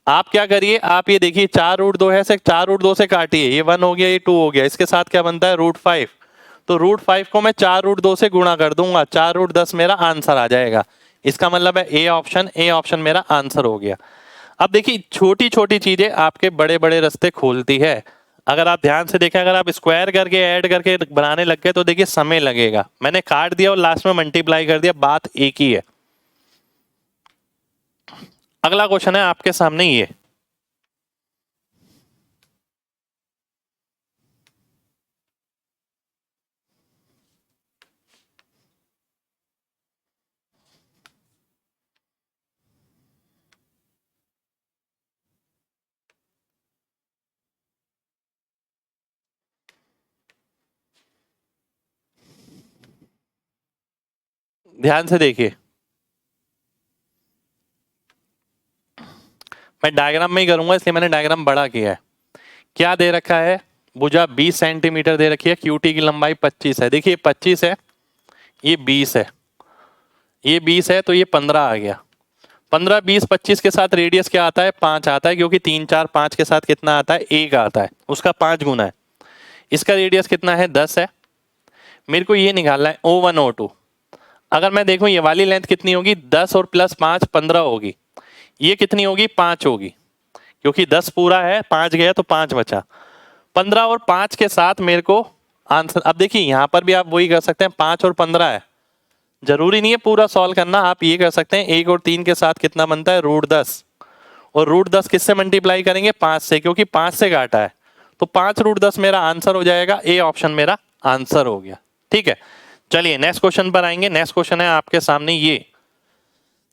आप क्या करिए, आप ये देखिए 4√2 है, से 4√2 से काटिए, ये 1 हो गया, ये 2 हो गया, इसके साथ क्या बनता है √5। तो √5 को मैं 4√2 से गुणा कर दूंगा, 4√10 मेरा आंसर आ जाएगा। इसका मतलब है ए ऑप्शन मेरा आंसर हो गया। अब देखिए छोटी छोटी चीजें आपके बड़े बड़े रास्ते खोलती है। अगर आप ध्यान से देखें, अगर आप स्क्वायर करके ऐड करके बनाने लग गए तो देखिए समय लगेगा। मैंने काट दिया और लास्ट में मल्टीप्लाई कर दिया, बात एक ही है। अगला क्वेश्चन है आपके सामने ये, ध्यान से देखिए, मैं डायग्राम में ही करूंगा इसलिए मैंने डायग्राम बड़ा किया है। क्या दे रखा है, भुजा 20 सेंटीमीटर दे रखी है, क्यूटी की लंबाई 25 है। देखिए 25 है, ये 20 है, ये 20 है, तो ये 15 आ गया। 15 20 25 के साथ रेडियस क्या आता है, 5 आता है, क्योंकि 3 4 5 के साथ कितना आता है, 1 आता है, उसका 5 गुना है। इसका रेडियस कितना है, 10 है। मेरे को ये निकालना है O1 O2। अगर मैं देखूं ये वाली लेंथ कितनी होगी, 10 और प्लस 5 15 होगी। ये कितनी होगी, 5 होगी, क्योंकि 10 पूरा है, 5 गया तो 5 बचा। 15 और 5 के साथ मेरे को आंसर। अब देखिए यहां पर भी आप वही कर सकते हैं, 5 और 15 है, जरूरी नहीं है पूरा सॉल्व करना। आप ये कर सकते हैं 1 और 3 के साथ कितना बनता है, √10, और √10 किससे मल्टीप्लाई करेंगे, 5 से, क्योंकि 5 से काटा है, तो 5√10 मेरा आंसर हो जाएगा। ए ऑप्शन मेरा आंसर हो गया। ठीक है, चलिए नेक्स्ट क्वेश्चन पर आएंगे। नेक्स्ट क्वेश्चन है आपके सामने ये,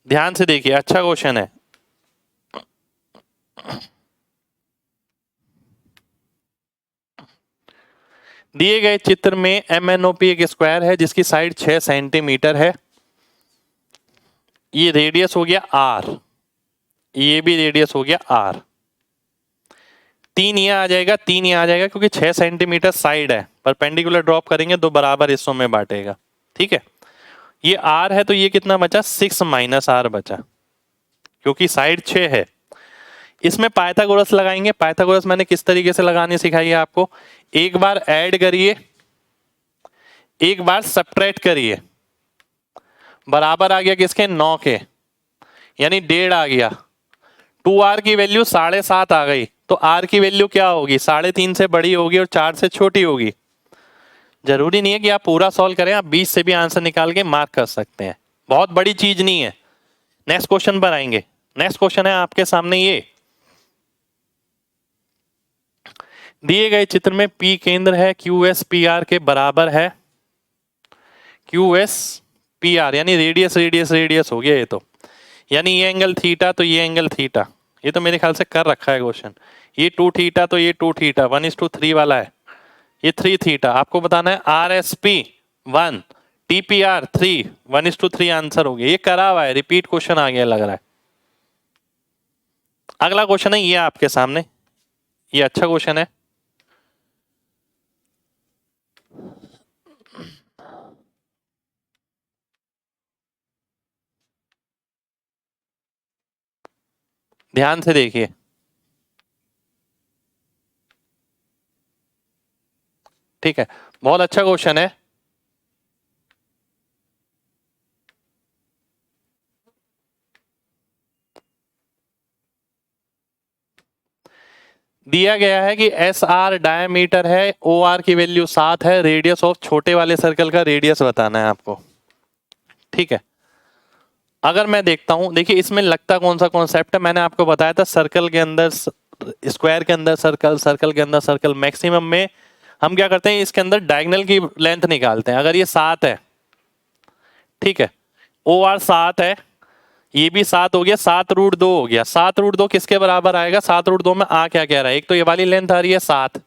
ध्यान से देखिए, अच्छा क्वेश्चन है। दिए गए चित्र में MNOP एक स्क्वायर है जिसकी साइड 6 सेंटीमीटर है। ये रेडियस हो गया R, ये भी रेडियस हो गया R। 3 ये आ जाएगा, 3 ये आ जाएगा, क्योंकि 6 सेंटीमीटर साइड है, परपेंडिकुलर ड्रॉप करेंगे तो बराबर हिस्सों में बांटेगा। ठीक है, ये R है, तो ये कितना बचा, 6 - R बचा, क्योंकि साइड 6 है। इसमें पाइथागोरस लगाएंगे। पाइथागोरस मैंने किस तरीके से लगानी सिखाई है आपको, एक बार ऐड करिए, एक बार सब्ट्रैक्ट करिए, बराबर आ गया किसके, 9 के, यानी 1.5 आ गया। 2R की वैल्यू 7.5 आ गई, तो R की वैल्यू क्या होगी, 3.5 से बड़ी होगी और 4 से छोटी होगी। जरूरी नहीं है कि आप पूरा सॉल्व करें, आप 20 से भी आंसर निकाल के मार्क कर सकते हैं, बहुत बड़ी चीज नहीं है। नेक्स्ट क्वेश्चन पर आएंगे। नेक्स्ट क्वेश्चन है आपके सामने ये, दिए गए चित्र में P केंद्र है, QS PR के बराबर है। QS PR यानी रेडियस रेडियस रेडियस हो गया ये तो, यानी ये एंगल थीटा तो ये एंगल थीटा, ये तो मेरे ख्याल से कर रखा है क्वेश्चन। ये 2 थीटा तो ये 2 थीटा, 1:3 वाला है, ये 3 थीटा। आपको बताना है RSP 1 TPR 3, 1:3 आंसर हो गया। ये करा हुआ है, रिपीट क्वेश्चन आ गया लग रहा है। अगला क्वेश्चन है ये आपके सामने, ये अच्छा क्वेश्चन है। ध्यान से देखिए, ठीक है, बहुत अच्छा क्वेश्चन है। दिया गया है कि SR डायमीटर है, OR की वैल्यू 7 है, रेडियस ऑफ छोटे वाले सर्कल का रेडियस बताना है आपको। ठीक है, अगर मैं देखता हूं, देखिए इसमें लगता कौन सा कॉन्सेप्ट है, मैंने आपको बताया था सर्कल के अंदर स्क्वायर के अंदर सर्कल, सर्कल के अंदर सर्कल। मैक्सिमम में हम क्या करते हैं, इसके अंदर डायगोनल की लेंथ निकालते हैं। अगर ये 7 है, ठीक है, ओ आर 7 है, ये भी 7 हो गया, 7√2 हो गया। 7√2 किसके बराबर आएगा? 7√2 में आ क्या कह रहा है, एक तो ये वाली लेंथ आ रही है 7,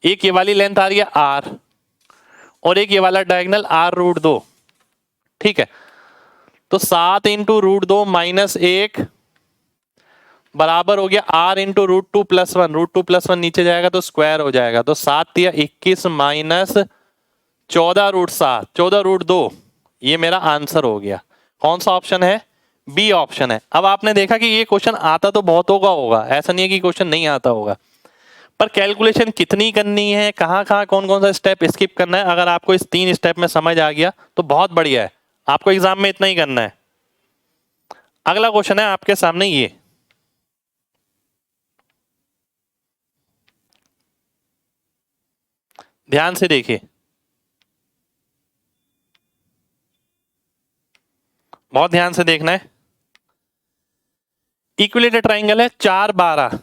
एक ये वाली लेंथ आ रही है आर, और एक ये वाला डायगोनल r√2, ठीक है। तो 7 इंटू √2 माइनस 1 बराबर हो गया r इंटू √2 प्लस 1। √2 प्लस 1 नीचे जाएगा तो स्क्वायर हो जाएगा। तो 7 या 21 माइनस 14√7, 14√2, ये मेरा आंसर हो गया। कौन सा ऑप्शन है? बी ऑप्शन है। अब आपने देखा कि ये क्वेश्चन आता तो बहुतों का होगा, ऐसा नहीं है कि क्वेश्चन नहीं आता होगा, पर कैलकुलेशन कितनी करनी है, कहाँ कहाँ कौन कौन सा स्टेप स्किप करना है, अगर आपको इस 3 स्टेप में समझ आ गया तो बहुत बढ़िया है। आपको एग्जाम में इतना ही करना है। अगला क्वेश्चन है आपके सामने ये, ध्यान से देखिए, बहुत ध्यान से देखना है। इक्विलेटरल ट्राइंगल है 4 12।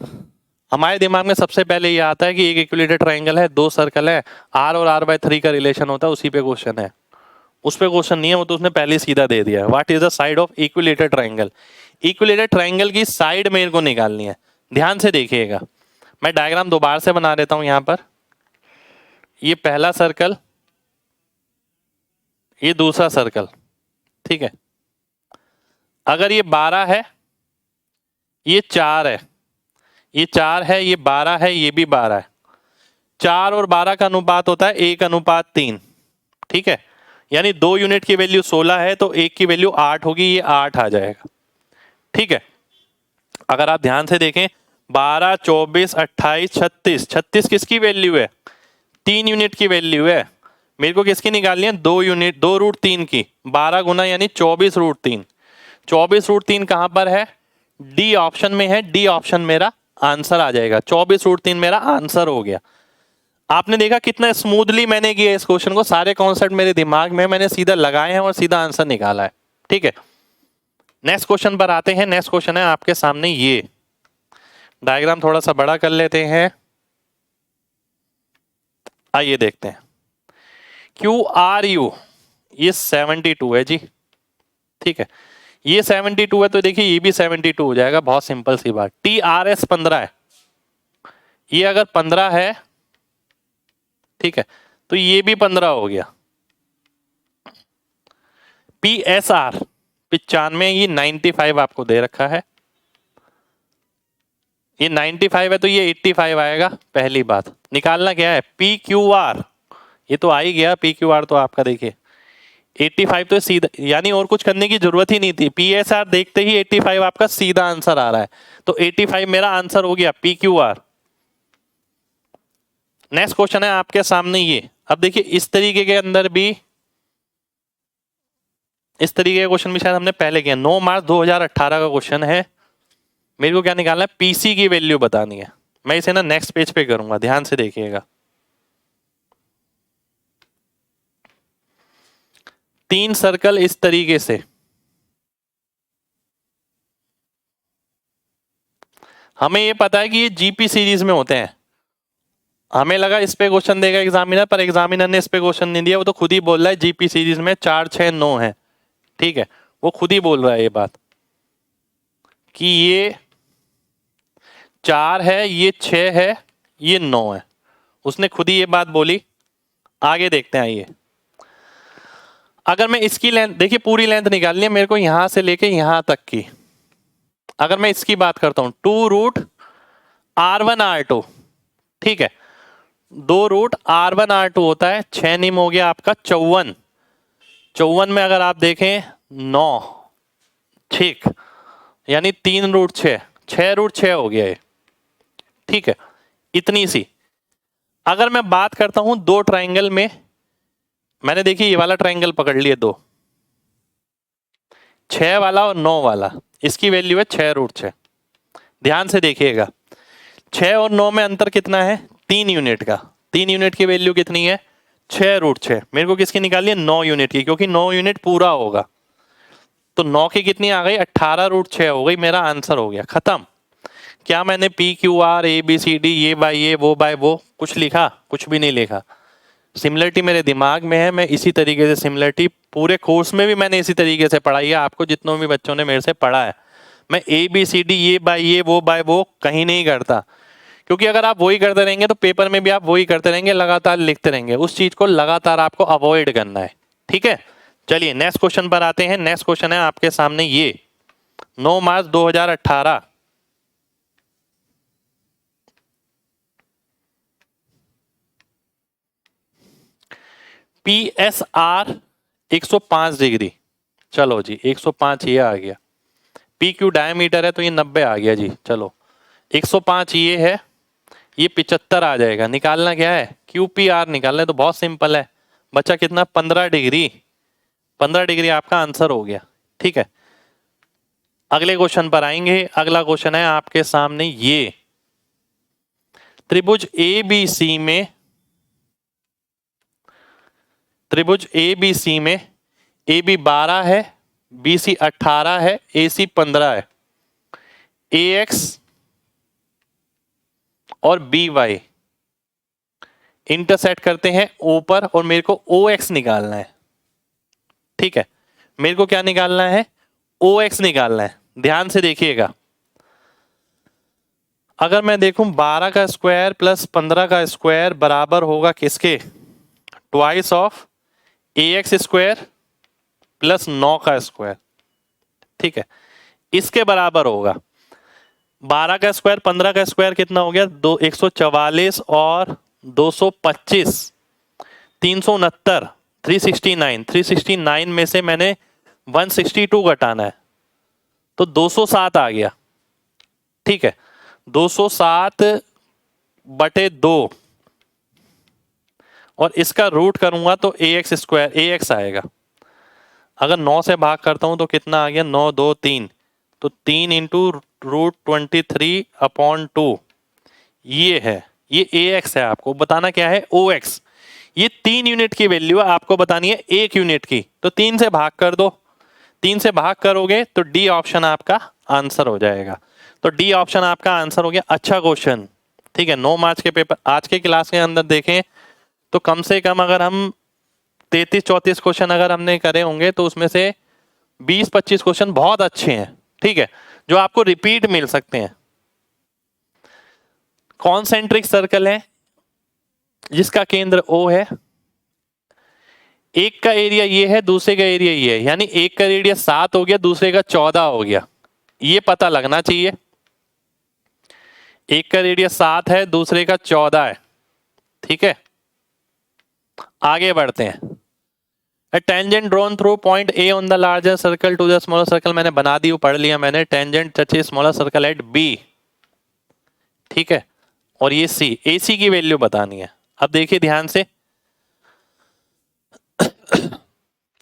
हमारे दिमाग में सबसे पहले ये आता है कि एक इक्विलेटरल ट्राइंगल है, 2 सर्कल है, r और r/3 का रिलेशन होता है, उसी पे क्वेश्चन है। उस पे क्वेश्चन नहीं है, वो तो उसने पहले सीधा दे दिया। What is the side of equilateral triangle? Equilateral triangle की साइड मेरे को निकालनी है। ध्यान से देखिएगा, मैं डायग्राम दोबारा से बना देता हूं। यहां पर ये पहला सर्कल, ये दूसरा सर्कल, ठीक है। अगर ये 12 है, ये 4 है, ये 4 है, ये 12 है, ये भी 12 है। 4 और 12 का अनुपात होता है 1:3, ठीक है। यानी 2 यूनिट की वैल्यू 16 है तो 1 की वैल्यू 8 होगी, ये 8 आ जाएगा, ठीक है। अगर आप ध्यान से देखें, 12 24 28 36, 36 किसकी वैल्यू है? 3 यूनिट की वैल्यू है। मेरे को किसकी निकालनी है? 2 यूनिट, 2√3 की। 12 गुना यानी 24√3। 24√3 कहां पर है? डी ऑप्शन में है। डी ऑप्शन मेरा आंसर आ जाएगा। 24√3 मेरा आंसर हो गया। आपने देखा कितना स्मूथली मैंने किया इस क्वेश्चन को, सारे कॉन्सेप्ट मेरे दिमाग में, मैंने सीधा लगाए हैं और सीधा आंसर निकाला है, ठीक है। नेक्स्ट क्वेश्चन पर आते हैं। नेक्स्ट क्वेश्चन है आपके सामने ये, डायग्राम थोड़ा सा बड़ा कर लेते हैं, आइए देखते हैं। QRU ये 72 है जी, ठीक है। ये 72 है तो देखिए ये भी 72 हो जाएगा, बहुत सिंपल सी बात। TRS 15 है, ये अगर 15 है, ठीक है, तो ये भी 15 हो गया। PSR 95, ये 95 आपको दे रखा है, ये 95 है तो ये 85 आएगा। पहली बात निकालना क्या है? PQR, ये तो आ ही गया। PQR तो आपका देखिए 85 तो सीधा, यानी और कुछ करने की जरूरत ही नहीं थी। PSR देखते ही 85 आपका सीधा आंसर आ रहा है, तो 85 मेरा आंसर हो गया PQR। नेक्स्ट क्वेश्चन है आपके सामने ये। अब देखिए इस तरीके के अंदर भी, इस तरीके का क्वेश्चन भी शायद हमने पहले किया। 9 मार्च 2018 का क्वेश्चन है। मेरे को क्या निकालना है? PC की वैल्यू बतानी है। मैं इसे ना नेक्स्ट पेज पे करूंगा, ध्यान से देखिएगा। 3 सर्कल इस तरीके से, हमें ये पता है कि ये GP सीरीज में होते हैं। हमें लगा इस पे क्वेश्चन देगा एग्जामिनर, पर एग्जामिनर ने इस पे क्वेश्चन नहीं दिया। वो तो खुद ही बोल रहा है GP सीरीज में 4 6 9 है, ठीक है। वो खुद ही बोल रहा है ये बात कि ये 4 है, ये 6 है, ये 9 है। उसने खुद ही ये बात बोली। आगे देखते हैं। आइए, अगर मैं इसकी लेंथ, देखिए पूरी लेंथ निकालनी है मेरे को यहां से लेके यहां तक की। अगर मैं इसकी बात करता हूं 2√R1 R2, ठीक है। 2√R1 R2 होता है 6 निम हो गया आपका 54। 54 में अगर आप देखें 9, ठीक, यानी 3√6, 6√6 हो गया ये, ठीक है। इतनी सी। अगर मैं बात करता हूं 2 ट्राइंगल में, मैंने देखिए ये वाला ट्राइंगल पकड़ लिए 2, 6 वाला और 9 वाला, इसकी वैल्यू है 6√6। ध्यान से देखिएगा, 6 और 9 में अंतर कितना है? 3 यूनिट का। 3 यूनिट की वैल्यू कितनी है? 6√6। मेरे को किसकी निकालनी है? 9 यूनिट की, क्योंकि 9 यूनिट पूरा होगा। तो 9 की कितनी आ गई, 18√6 हो गई, मेरा आंसर हो गया, खत्म। क्या मैंने P Q R A B C D ये बाय ये वो बाय वो कुछ लिखा? कुछ भी नहीं लिखा। सिमिलरिटी मेरे दिमाग में है, मैं इसी तरीके से सिमिलरिटी पूरे कोर्स में भी मैंने इसी तरीके से पढ़ाई है, आपको जितनों भी बच्चों ने मेरे से पढ़ा है। मैं ए बी सी डी ये बाय वो कहीं नहीं करता, क्योंकि अगर आप वही करते रहेंगे तो पेपर में भी आप वही करते रहेंगे, लगातार लिखते रहेंगे, उस चीज को लगातार आपको अवॉइड करना है, ठीक है। चलिए नेक्स्ट क्वेश्चन पर आते हैं। नेक्स्ट क्वेश्चन है आपके सामने ये 9 मार्च 2018। पी एस आर 105 डिग्री, चलो जी 105 ये आ गया। पी क्यू डायमीटर है तो ये 90 आ गया जी। चलो 105 ये है, ये 75 आ जाएगा। निकालना क्या है, क्यू पी आर निकालना है, तो बहुत सिंपल है, बच्चा कितना 15 डिग्री। 15 डिग्री आपका आंसर हो गया, ठीक है। अगले क्वेश्चन पर आएंगे। अगला क्वेश्चन है आपके सामने ये त्रिभुज ए बी सी में, त्रिभुज ए बी सी में ए बी 12 है, बी सी 18 है, ए सी 15 है। ए एक्स और बी वाई इंटरसेक्ट करते हैं ऊपर, और मेरे को ओ एक्स निकालना है, ठीक है। मेरे को क्या निकालना है, ओ एक्स निकालना है। ध्यान से देखिएगा, अगर मैं देखूं 12 का स्क्वायर प्लस 15 का स्क्वायर बराबर होगा किसके, twice of A x square plus 9 का स्क्वायर, ठीक है। इसके बराबर होगा 12 का स्क्वायर 15 का स्क्वायर कितना हो गया, 144 और 225 369 369। 369 में से मैंने 162 घटाना है, तो 207 आ गया, ठीक है। 207/2 और इसका रूट करूंगा तो ए एक्स स्क्वायर ए एक्स आएगा। अगर 9 से भाग करता हूं तो कितना आ गया, 9 2 3, तो 3 इंटू √23/2 ये है, ये ए एक्स है। आपको बताना क्या है, ओ एक्स। ये 3 यूनिट की वैल्यू है, आपको बतानी है 1 यूनिट की, तो 3 से भाग कर दो। 3 से भाग करोगे तो डी ऑप्शन आपका आंसर हो जाएगा। तो डी ऑप्शन आपका आंसर हो गया। अच्छा क्वेश्चन, ठीक है। 9 मार्च के पेपर आज के क्लास के अंदर देखें तो कम से कम अगर हम 33-34 क्वेश्चन अगर हमने करे होंगे तो उसमें से 20-25 क्वेश्चन बहुत अच्छे हैं, ठीक है, जो आपको रिपीट मिल सकते हैं। कॉन्सेंट्रिक सर्कल है जिसका केंद्र O है, एक का एरिया ये है, दूसरे का एरिया ये है, यानी एक का एरिया 7 हो गया, दूसरे का 14 हो गया, ये पता लगना चाहिए। एक का रेडियस 7 है, दूसरे का 14 है, ठीक है। आगे बढ़ते हैं। A tangent drawn through point A on the larger circle to the smaller circle, मैंने बना दी, पढ़ लिया मैंने। tangent touches smaller circle at B, ठीक है। और ये C, AC की वैल्यू बतानी है। अब देखिए ध्यान से,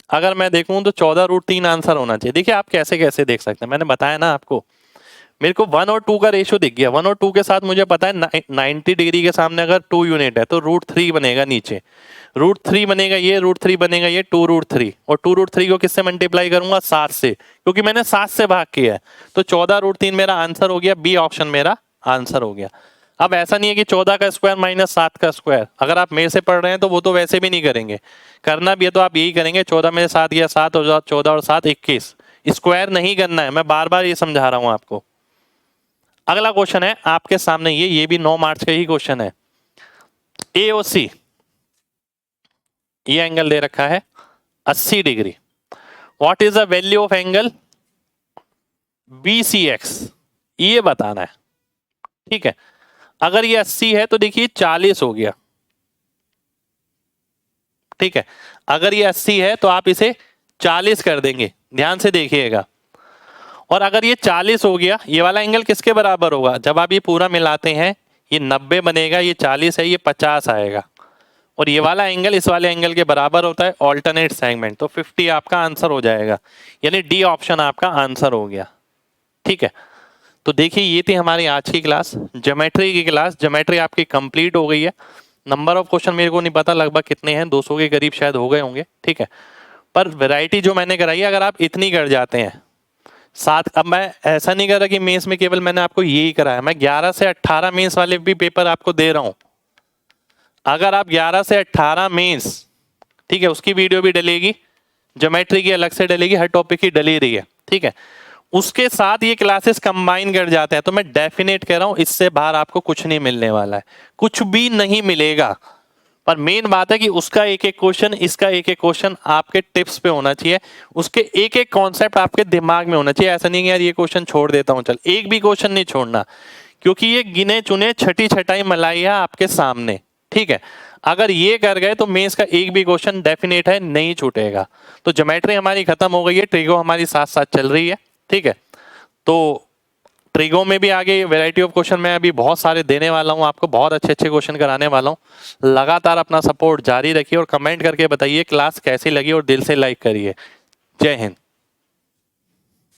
अगर मैं देखूं तो 14√3 आंसर होना चाहिए। देखिए आप कैसे कैसे देख सकते हैं, मैंने बताया ना आपको। मेरे को 1 और 2 का रेशियो दिख गया। 1 और 2 के साथ मुझे पता है 90 डिग्री के सामने अगर 2 यूनिट है तो √3 बनेगा नीचे, √3 बनेगा ये, √3 बनेगा ये, 2√3, और 2√3 को किससे मल्टीप्लाई करूंगा, 7 से, क्योंकि मैंने 7 से भाग किया है। तो 14√3 मेरा आंसर हो गया, बी ऑप्शन मेरा आंसर हो गया। अब ऐसा नहीं है कि 14 का स्क्वायर माइनस 7 का स्क्वायर, अगर आप मेरे से पढ़ रहे हैं तो वो तो वैसे भी नहीं करेंगे। करना भी है तो आप यही करेंगे, 14 में से 7 गया 7, और 14 और 7 21। स्क्वायर नहीं करना है, मैं बार बार ये समझा रहा हूं आपको। अगला क्वेश्चन है आपके सामने ये भी 9 मार्च का ही क्वेश्चन है। AOC, ये एंगल दे रखा है 80 degree. What is the value of angle BCX, ये बताना है, ठीक है। अगर ये 80 है तो देखिए 40 हो गया, ठीक है। अगर ये 80 है तो आप इसे 40 कर देंगे, ध्यान से देखिएगा। और अगर ये 40 हो गया, ये वाला एंगल किसके बराबर होगा, जब आप ये पूरा मिलाते हैं ये 90 बनेगा, ये 40 है, ये 50 आएगा, और ये वाला एंगल इस वाले एंगल के बराबर होता है, ऑल्टरनेट सेगमेंट, तो 50 आपका आंसर हो जाएगा, यानी डी ऑप्शन आपका आंसर हो गया, ठीक है। तो देखिए ये थी हमारी आज की क्लास, ज्योमेट्री की क्लास। ज्योमेट्री आपकी कंप्लीट हो गई है। नंबर ऑफ क्वेश्चन मेरे को नहीं पता लगभग कितने हैं, 200 के करीब शायद हो गए होंगे, ठीक है। पर वैरायटी जो मैंने कराई है, अगर आप इतनी कर जाते हैं साथ, अब मैं ऐसा नहीं कर रहा कि मेंस में केवल मैंने आपको यही कराया, मैं 11 से 18 मेंस वाले भी पेपर आपको दे रहा हूं। अगर आप 11 से 18 मेंस, ठीक है, उसकी वीडियो भी डलेगी, ज्योमेट्री की अलग से डलेगी, हर टॉपिक की डली रही है, ठीक है, उसके साथ ये क्लासेस कंबाइन कर जाते हैं, तो मैं डेफिनेट कह रहा हूं इससे बाहर आपको कुछ नहीं मिलने वाला है, कुछ भी नहीं मिलेगा। पर मेन बात है कि उसका एक एक क्वेश्चन, इसका एक एक क्वेश्चन आपके टिप्स पे होना चाहिए, उसके एक एक कॉन्सेप्ट आपके दिमाग में होना चाहिए। ऐसा नहीं कि यार ये क्वेश्चन छोड़ देता हूं, चल, एक भी क्वेश्चन नहीं छोड़ना, क्योंकि ये गिने चुने छठी छटाई मलाई है आपके सामने, ठीक है। अगर ये कर गए तो मेंस का एक भी क्वेश्चन डेफिनेट है नहीं छूटेगा। तो ज्योमेट्री हमारी खत्म हो गई है, ट्रिगो हमारी साथ साथ चल रही है, ठीक है। तो ट्रिगो में भी आगे वैरायटी ऑफ क्वेश्चन मैं अभी बहुत सारे देने वाला हूं आपको, बहुत अच्छे अच्छे क्वेश्चन कराने वाला हूं। लगातार अपना सपोर्ट जारी रखिए और कमेंट करके बताइए क्लास कैसी लगी और दिल से लाइक करिए। जय हिंद।